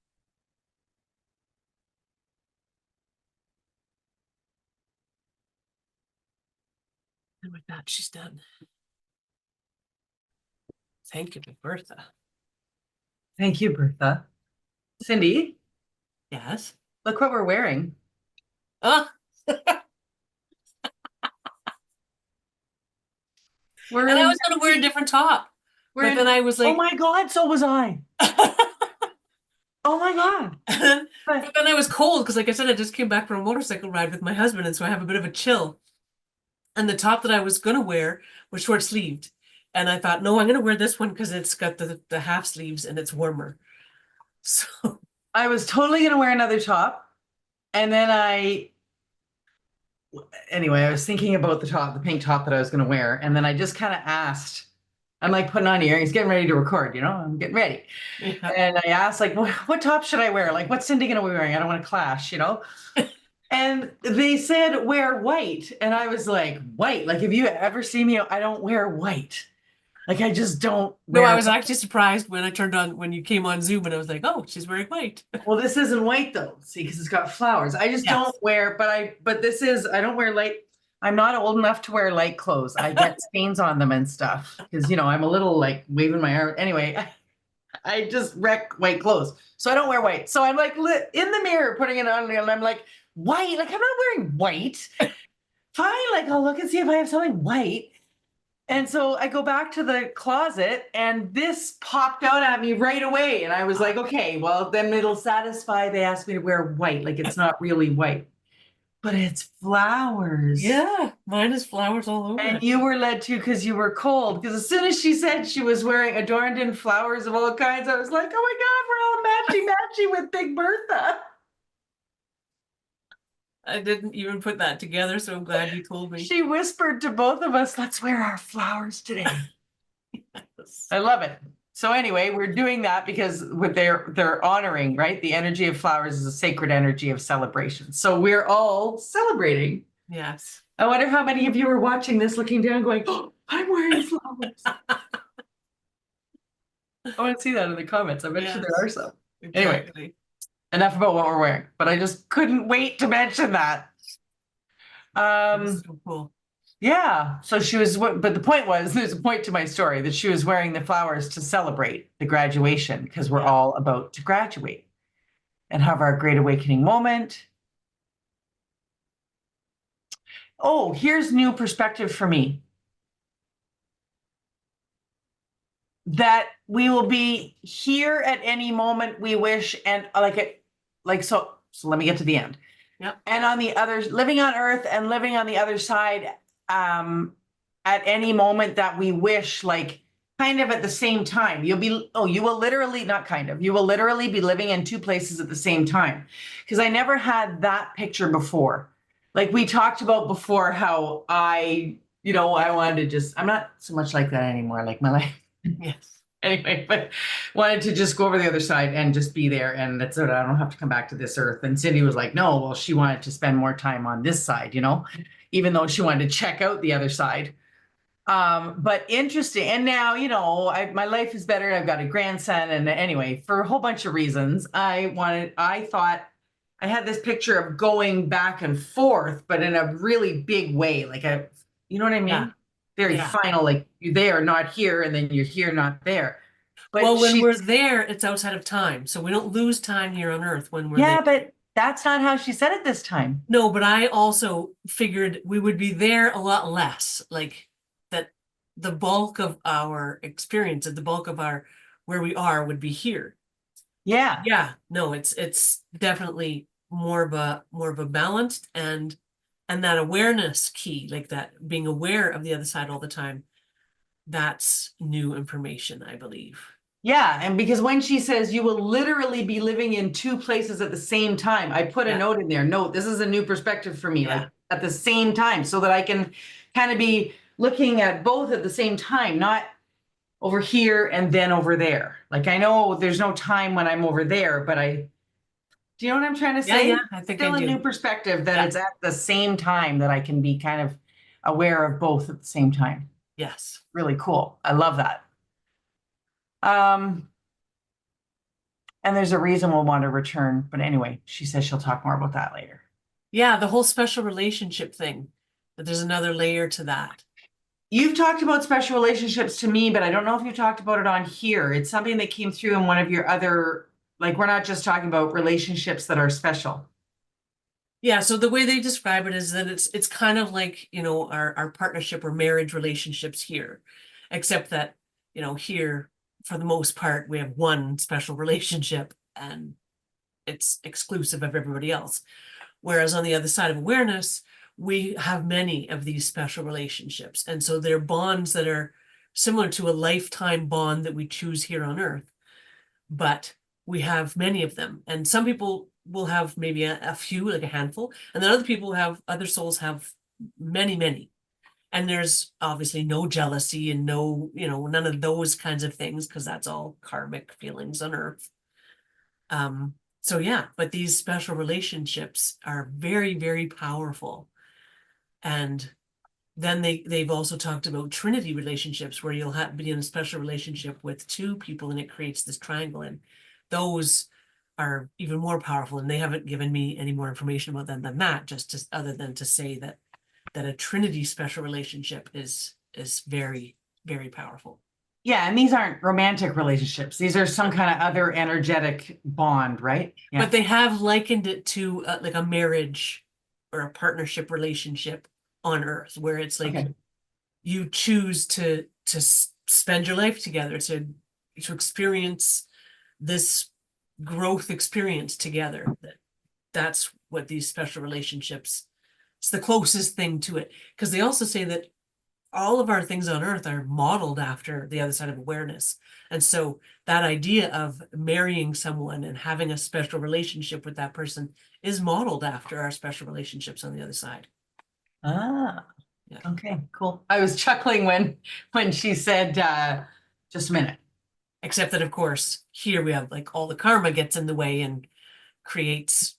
And with that, she's done. Thank you, Birtha. Thank you, Birtha. Cindy, Yes. look what we're wearing. Ah. We're And I was going to wear a different top, but then I was oh like, my God, so was I. Oh my God. but then I was cold because, like I said, I just came back from a motorcycle ride with my husband, and so I have a bit of a chill. And the top that I was gonna wear was short sleeved, and I thought, no, I'm gonna wear this one because it's got the half sleeves and it's warmer. So I was totally going to wear another top. And then anyway, I was thinking about the pink top that I was going to wear. And then I just kind of asked, I'm like putting on earrings, getting ready to record, I'm getting ready. yeah. And I asked, like, what top should I wear? Like, what's Cindy going to be wearing? I don't want to clash, And they said, wear white. And I was like, white? Like, have you ever seen me? I don't wear white. Like, I just don't No, I wear. was actually surprised when you came on Zoom, and I was like, oh, she's wearing white. Well, this isn't white though. See, because it's got flowers. I just Yes. don't wear, I don't wear light. I'm not old enough to wear light clothes. I get stains on them and stuff because, I'm a little like waving my arm. Anyway, I just wreck white clothes. So I don't wear white. So I'm like in the mirror putting it on and I'm like, white? Like I'm not wearing white. Fine. Like I'll look and see if I have something white. And so I go back to the closet and this popped out at me right away. And I was like, okay, well, then it'll satisfy. They asked me to wear white. Like it's not really white, but it's flowers. Yeah, mine is flowers all over And it. you were led to because you were cold. Because as soon as she said she was wearing adorned in flowers of all kinds, I was like, oh my God, we're all matchy matchy with Big Bertha. I didn't even put that together, so I'm glad you told me. She whispered to both of us, let's wear our flowers today. I love it. So anyway, we're doing that because they're honoring, right? The energy of flowers is a sacred energy of celebration. So we're all celebrating. Yes. I wonder how many of you are watching this looking down going, oh, I'm wearing flowers. I want to see that in the comments. I bet you there are some. Exactly. Anyway, enough about what we're wearing, but I just couldn't wait to mention that. That's so cool. Yeah. So she was, but the point was, there's a point to my story that she was wearing the flowers to celebrate the graduation because we're all about to graduate and have our great awakening moment. Oh, here's new perspective for me. That we will be here at any moment we wish, and so let me get to the end. Yep. And on the others, living on earth and living on the other side, at any moment that we wish, like kind of at the same time. You will literally, not kind of, you will literally be living in two places at the same time. Because I never had that picture before. Like we talked about before how I wanted to just, I'm not so much like that anymore. Like my life. Yes. Anyway, but wanted to just go over the other side and just be there. And that's it. I don't have to come back to this earth. And Cindy was like, no, well, she wanted to spend more time on this side, even though she wanted to check out the other side. But interesting. And now, my life is better. I've got a grandson. And anyway, for a whole bunch of reasons, I thought I had this picture of going back and forth, but in a really big way. Like you know what I mean? Yeah. Very final, like you're there, not here, and then you're here, not there. But well, when we're there, it's outside of time. So we don't lose time here on Earth when we're there. Yeah, but that's not how she said it this time. No, but I also figured we would be there a lot less. Like that the bulk of our experience, the bulk of our where we are would be here. Yeah. Yeah. No, it's definitely more of a balanced and that awareness key, like that being aware of the other side all the time. That's new information, I believe. Yeah, and because when she says you will literally be living in two places at the same time, I put a Yeah. note in there. Note, this is a new perspective for me, Yeah. like at the same time, so that I can kind of be looking at both at the same time, not over here and then over there. Like I know there's no time when I'm over there, but do you know what I'm trying to Yeah, say? yeah, I think I Still a new do. perspective that Yeah. it's at the same time that I can be kind of aware of both at the same time. Yes. Really cool. I love that. Um, and there's a reason we'll want to return. But anyway, she says she'll talk more about that later. Yeah, the whole special relationship thing, that there's another layer to that. You've talked about special relationships to me, but I don't know if you talked about it on here. It's something that came through in one of your other, like, we're not just talking about relationships that are special. Yeah, so the way they describe it is that it's kind of like, our partnership or marriage relationships here, except that, here, for the most part, we have one special relationship and it's exclusive of everybody else. Whereas on the other side of awareness, we have many of these special relationships. And so they're bonds that are similar to a lifetime bond that we choose here on Earth, but we have many of them. And some people will have maybe a few, like a handful, and then other souls have many, many. And there's obviously no jealousy and no, none of those kinds of things, because that's all karmic feelings on Earth. So yeah, but these special relationships are very, very powerful. And then they've also talked about Trinity relationships where you'll be in a special relationship with two people and it creates this triangle. And those are even more powerful. And they haven't given me any more information about them than that, other than to say that a Trinity special relationship is very, very powerful. Yeah, and these aren't romantic relationships. These are some kind of other energetic bond, right? Yeah. But they have likened it to like a marriage or a partnership relationship on Earth, where it's like Okay. you choose to spend your life together, to experience this growth experience together. That's what these special relationships. It's the closest thing to it, because they also say that all of our things on Earth are modeled after the other side of awareness. And so that idea of marrying someone and having a special relationship with that person is modeled after our special relationships on the other side. Ah, Yeah. okay, cool. I was chuckling when she said, just a minute. Except that, of course, here we have like all the karma gets in the way and creates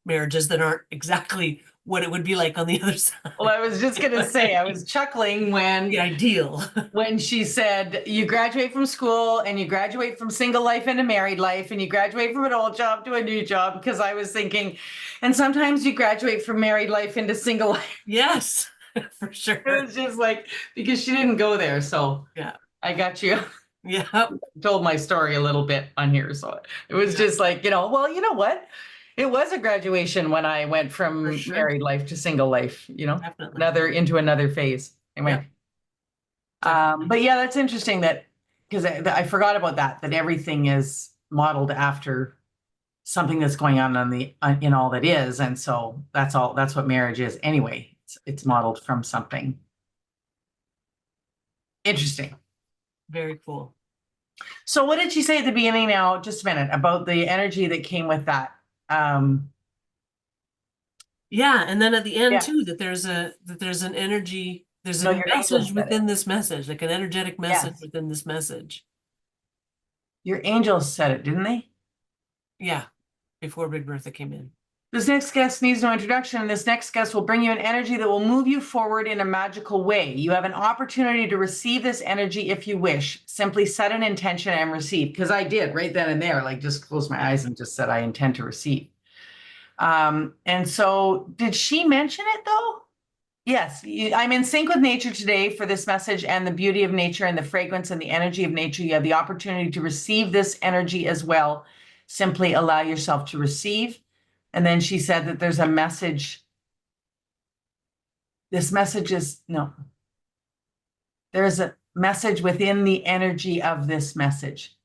marriages that aren't exactly what it would be like on the other side. Well, I was just gonna say, I was chuckling The ideal. when she said you graduate from school and you graduate from single life into married life and you graduate from an old job to a new job, because I was thinking, and sometimes you graduate from married life into single life. Yes, for It sure. was just like, because she didn't go there, so Yeah. I got you. Yeah. Told my story a little bit on here, so it was Yeah. just like, well, you know what? It was a graduation when I went from Sure. married life to single life, Definitely. into another phase. Anyway. Definitely. But yeah, that's interesting that, because I forgot about that everything is modeled after something that's going on in all that is. And so that's what marriage is anyway. It's modeled from something. Interesting. Very cool. So what did she say at the beginning now, just a minute, about the energy that came with that? Yeah, and then at the end Yeah. too, that there's an energy, there's No, a your angel message said it. within this message, like an energetic message Yes. within this message. Your angels said it, didn't they? Yeah, before Big Bertha came in. This next guest needs no introduction. This next guest will bring you an energy that will move you forward in a magical way. You have an opportunity to receive this energy if you wish. Simply set an intention and receive. Because I did right then and there, like just closed my eyes and just said, I intend to receive. And so did she mention it though? Yes, I'm in sync with nature today for this message and the beauty of nature and the fragrance and the energy of nature. You have the opportunity to receive this energy as well. Simply allow yourself to receive. And then she said that there's a message. This message is, no, there is a message within the energy of this message.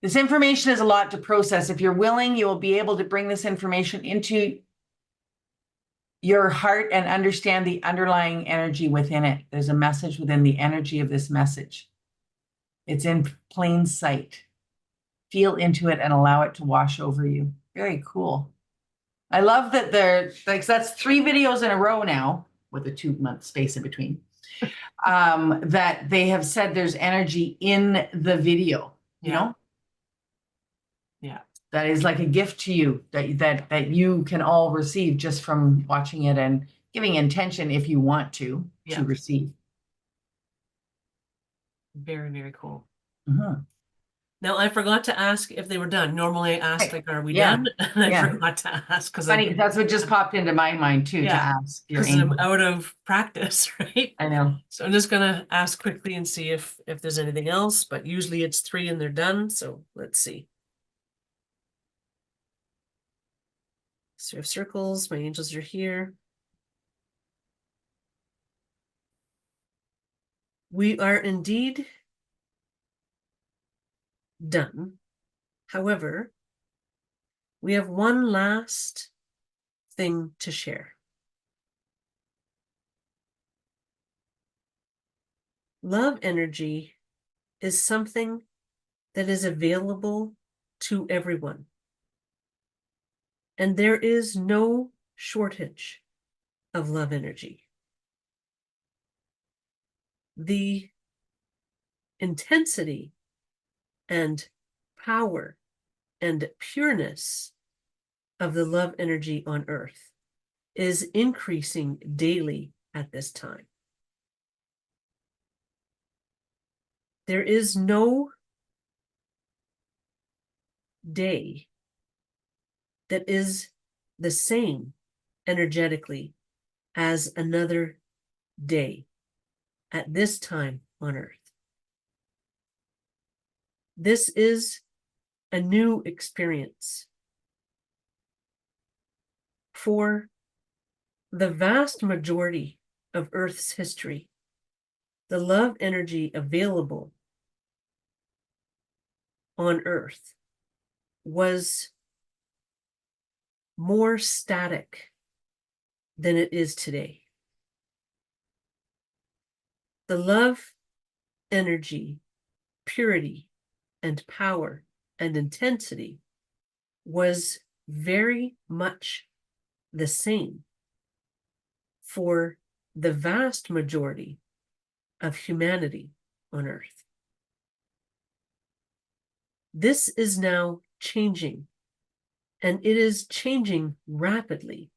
This information is a lot to process. If you're willing, you will be able to bring this information into your heart and understand the underlying energy within it. There's a message within the energy of this message. It's in plain sight. Feel into it and allow it to wash over you. Very cool. I love that they're like, that's 3 videos in a row now with a 2-month space in between. That they have said there's energy in the video, you Yeah. know? Yeah. That is like a gift to you that you can all receive just from watching it and giving intention if you want to Yeah. receive. Very, very cool. Mhm. Now, I forgot to ask if they were done. Normally I ask, like, are we Yeah. done? And I Yeah. forgot to ask because Funny, that's what just popped into my mind too, to Yeah. ask your I'm angel. out of practice, right? I know. So I'm just gonna ask quickly and see if there's anything else, but usually it's 3 and they're done. So let's see. So we have circles, my angels are here. We are indeed done. However, we have one last thing to share. Love energy is something that is available to everyone. And there is no shortage of love energy. The intensity and power and pureness of the love energy on earth is increasing daily at this time. There is no day that is the same energetically as another day at this time on earth. This is a new experience. For the vast majority of Earth's history, the love energy available on Earth was more static than it is today. The love energy, purity, and power and intensity was very much the same for the vast majority of humanity on Earth. This is now changing, and it is changing rapidly.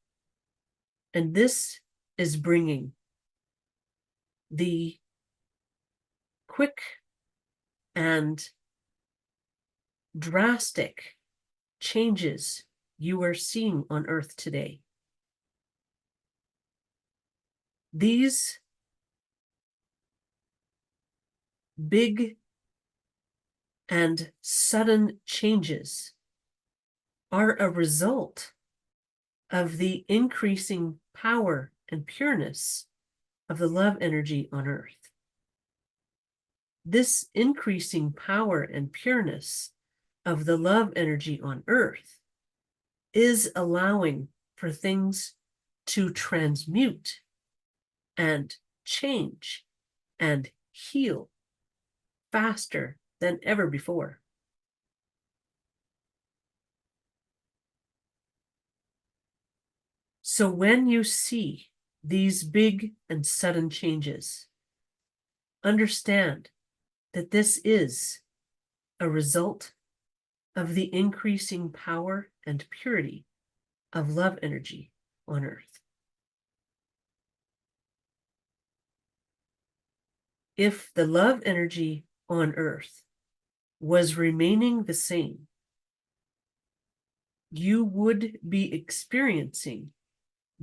And this is bringing the quick and drastic changes you are seeing on Earth today. These big and sudden changes are a result of the increasing power and pureness of the love energy on Earth. This increasing power and pureness of the love energy on Earth is allowing for things to transmute and change and heal faster than ever before. So when you see these big and sudden changes, understand that this is a result of the increasing power and purity of love energy on Earth. If the love energy on Earth was remaining the same, you would be experiencing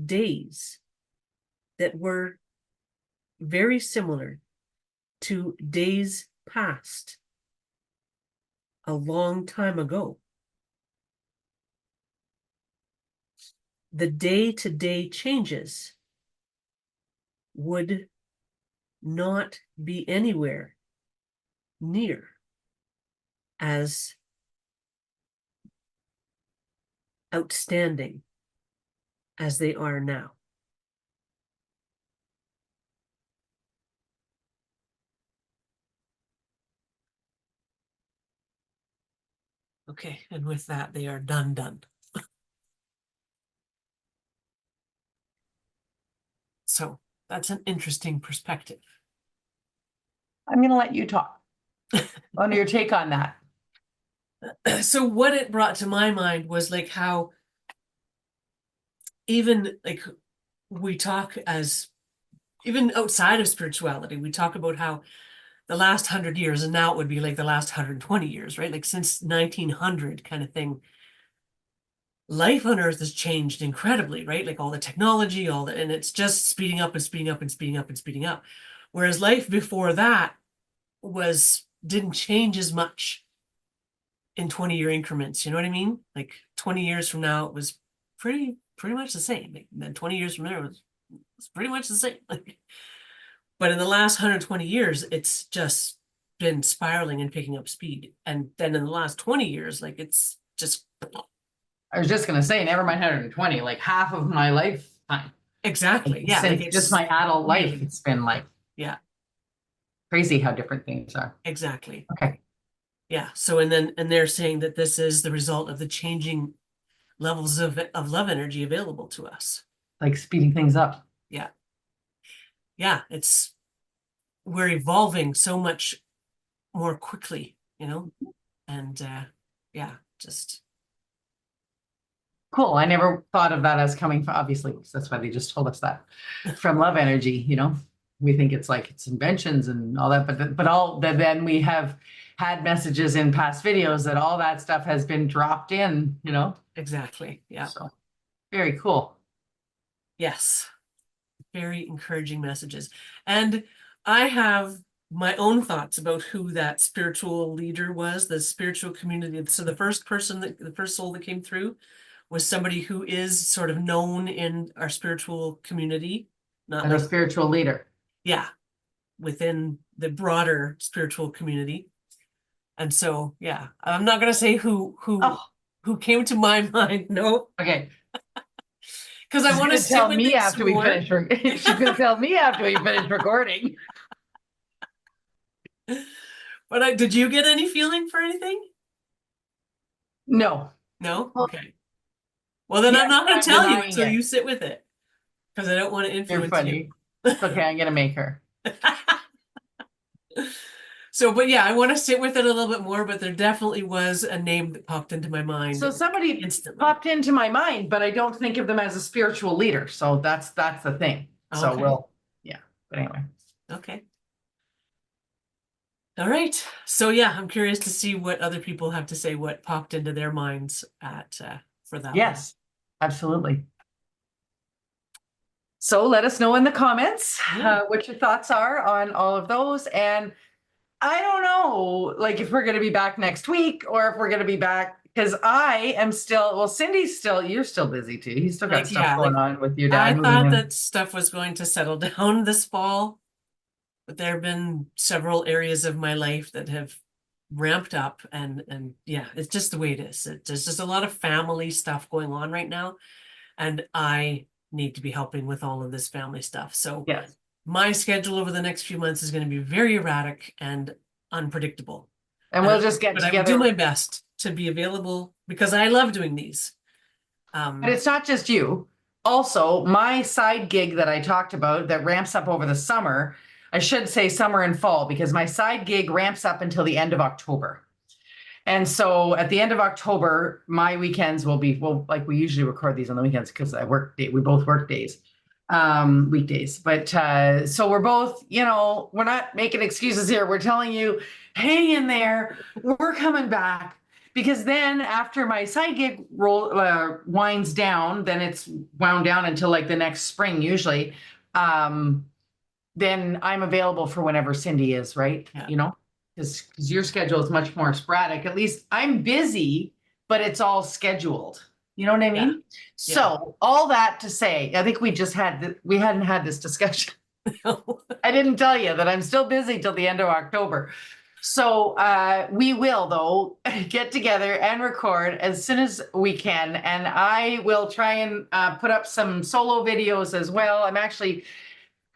days that were very similar to days past a long time ago. The day-to-day changes would not be anywhere near as outstanding as they are now. Okay, and with that, they are done. So that's an interesting perspective. I'm going to let you talk on your take on that. So what it brought to my mind was like how even like we talk as even outside of spirituality, we talk about how the last 100 years, and now it would be like the last 120 years, right? Like since 1900 kind of thing, life on Earth has changed incredibly, right? Like all the technology, and it's just speeding up and speeding up and speeding up and speeding up. Whereas life before that didn't change as much in 20-year increments. You know what I mean? Like 20 years from now, it was pretty much the same. Like, then 20 years from there, it was pretty much the same. But in the last 120 years, it's just been spiraling and picking up speed. And then in the last 20 years, like it's just I was just going to say, never mind 120, like half of my lifetime. exactly. Like, Yeah. Like since it's just my adult life, really, it's been like yeah, crazy how different things are. exactly. Okay. Yeah. So, and they're saying that this is the result of the changing levels of love energy available to us. Like speeding things up. Yeah. Yeah. We're evolving so much more quickly, you know? And yeah, just Cool. I never thought of that as coming from, obviously, because that's why they just told us that from love energy, you know? We think it's like it's inventions and all that, but all that then we have had messages in past videos that all that stuff has been dropped in, you know? exactly. Yeah. So very cool. Yes. Very encouraging messages. And I have my own thoughts about who that spiritual leader was, the spiritual community. So the first soul that came through was somebody who is sort of known in our spiritual community, not And like, a spiritual leader. yeah, within the broader spiritual community. And so, yeah, I'm not going to say who Oh, came to my mind. No, okay. because I She's want to gonna sit tell with me it after some we more. finish. She's gonna tell me after we finish recording. But did you get any feeling for anything? No. No? Well, Okay. Well, then yeah, I'm not going to I'm tell you denying until it. you sit with it because I don't want to You're influence you. funny. It's okay. I'm gonna make her. So, but yeah, I want to sit with it a little bit more, but there definitely was a name that popped into my mind So somebody instantly. popped into my mind, but I don't think of them as a spiritual leader. So that's the thing. So Okay. we'll, yeah. But anyway. Okay. All right. So yeah, I'm curious to see what other people have to say, what popped into their minds for that one. Yes, absolutely. So let us know in the comments Yeah. what your thoughts are on all of those. And I don't know, like if we're going to be back next week or if we're going to be back, because I am still, well, Cindy's still, you're still busy too. You still got Like, stuff yeah, going like on with your I dad moving thought in. that stuff was going to settle down this fall, but there have been several areas of my life that have ramped up and yeah, it's just the way it is. There's just a lot of family stuff going on right now, and I need to be helping with all of this family stuff. So Yes. my schedule over the next few months is going to be very erratic and unpredictable. And we'll just get But I will do my together. best to be available because I love doing these. But it's not just you. Also, my side gig that I talked about that ramps up over the summer, I should say summer and fall, because my side gig ramps up until the end of October. And so at the end of October, my weekends will be, well, like we usually record these on the weekends because we both work days, weekdays. But so we're both, you know, we're not making excuses here. We're telling you, hang in there. We're coming back. Because then after my side gig winds down, then it's wound down until like the next spring usually. Then I'm available for whenever Cindy is, right? Yeah. You know, because your schedule is much more sporadic. At least I'm busy, but it's all scheduled. You know what I mean? Yeah. So all that to say, I think we hadn't had this discussion. I didn't tell you that I'm still busy till the end of October. So we will, though, get together and record as soon as we can. And I will try and put up some solo videos as well. I'm actually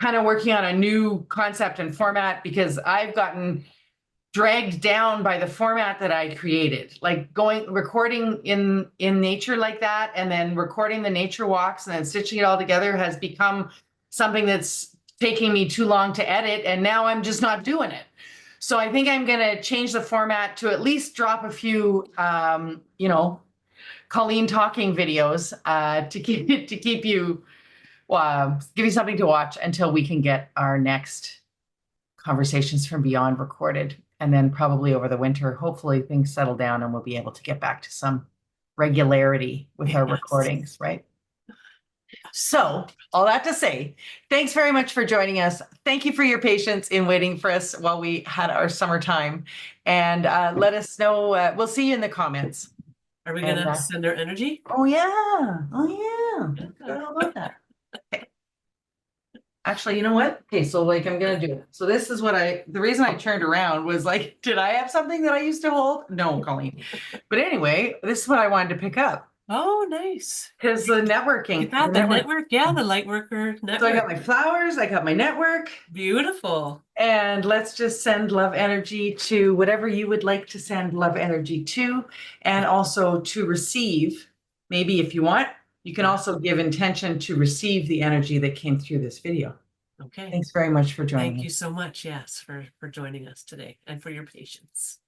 kind of working on a new concept and format because I've gotten dragged down by the format that I created, like recording in nature like that, and then recording the nature walks and then stitching it all together has become something that's taking me too long to edit, and now I'm just not doing it. So I think I'm going to change the format to at least drop a few, Colleen talking videos to keep you, give you something to watch until we can get our next Conversations from Beyond recorded. And then probably over the winter, hopefully things settle down and we'll be able to get back to some regularity with our recordings, right? So all that to say, thanks very much for joining us. Thank you for your patience in waiting for us while we had our summertime. And let us know, we'll see you in the comments. Are we gonna send our energy? Oh yeah, I forgot all about that. Okay. Actually, you know what? Okay, so like I'm gonna do it. So this is what the reason I turned around was like, did I have something that I used to hold? No, Colleen. But anyway, this is what I wanted to pick up. Oh, nice. Because the networking. The network, yeah, the Lightworker network. So I got my flowers, I got my network. Beautiful. And let's just send love energy to whatever you would like to send love energy to, and also to receive, maybe if you want, you can also give intention to receive the energy that came through this video. Okay. Thanks very much for joining us. Thank you so much, yes, for joining us today and for your patience.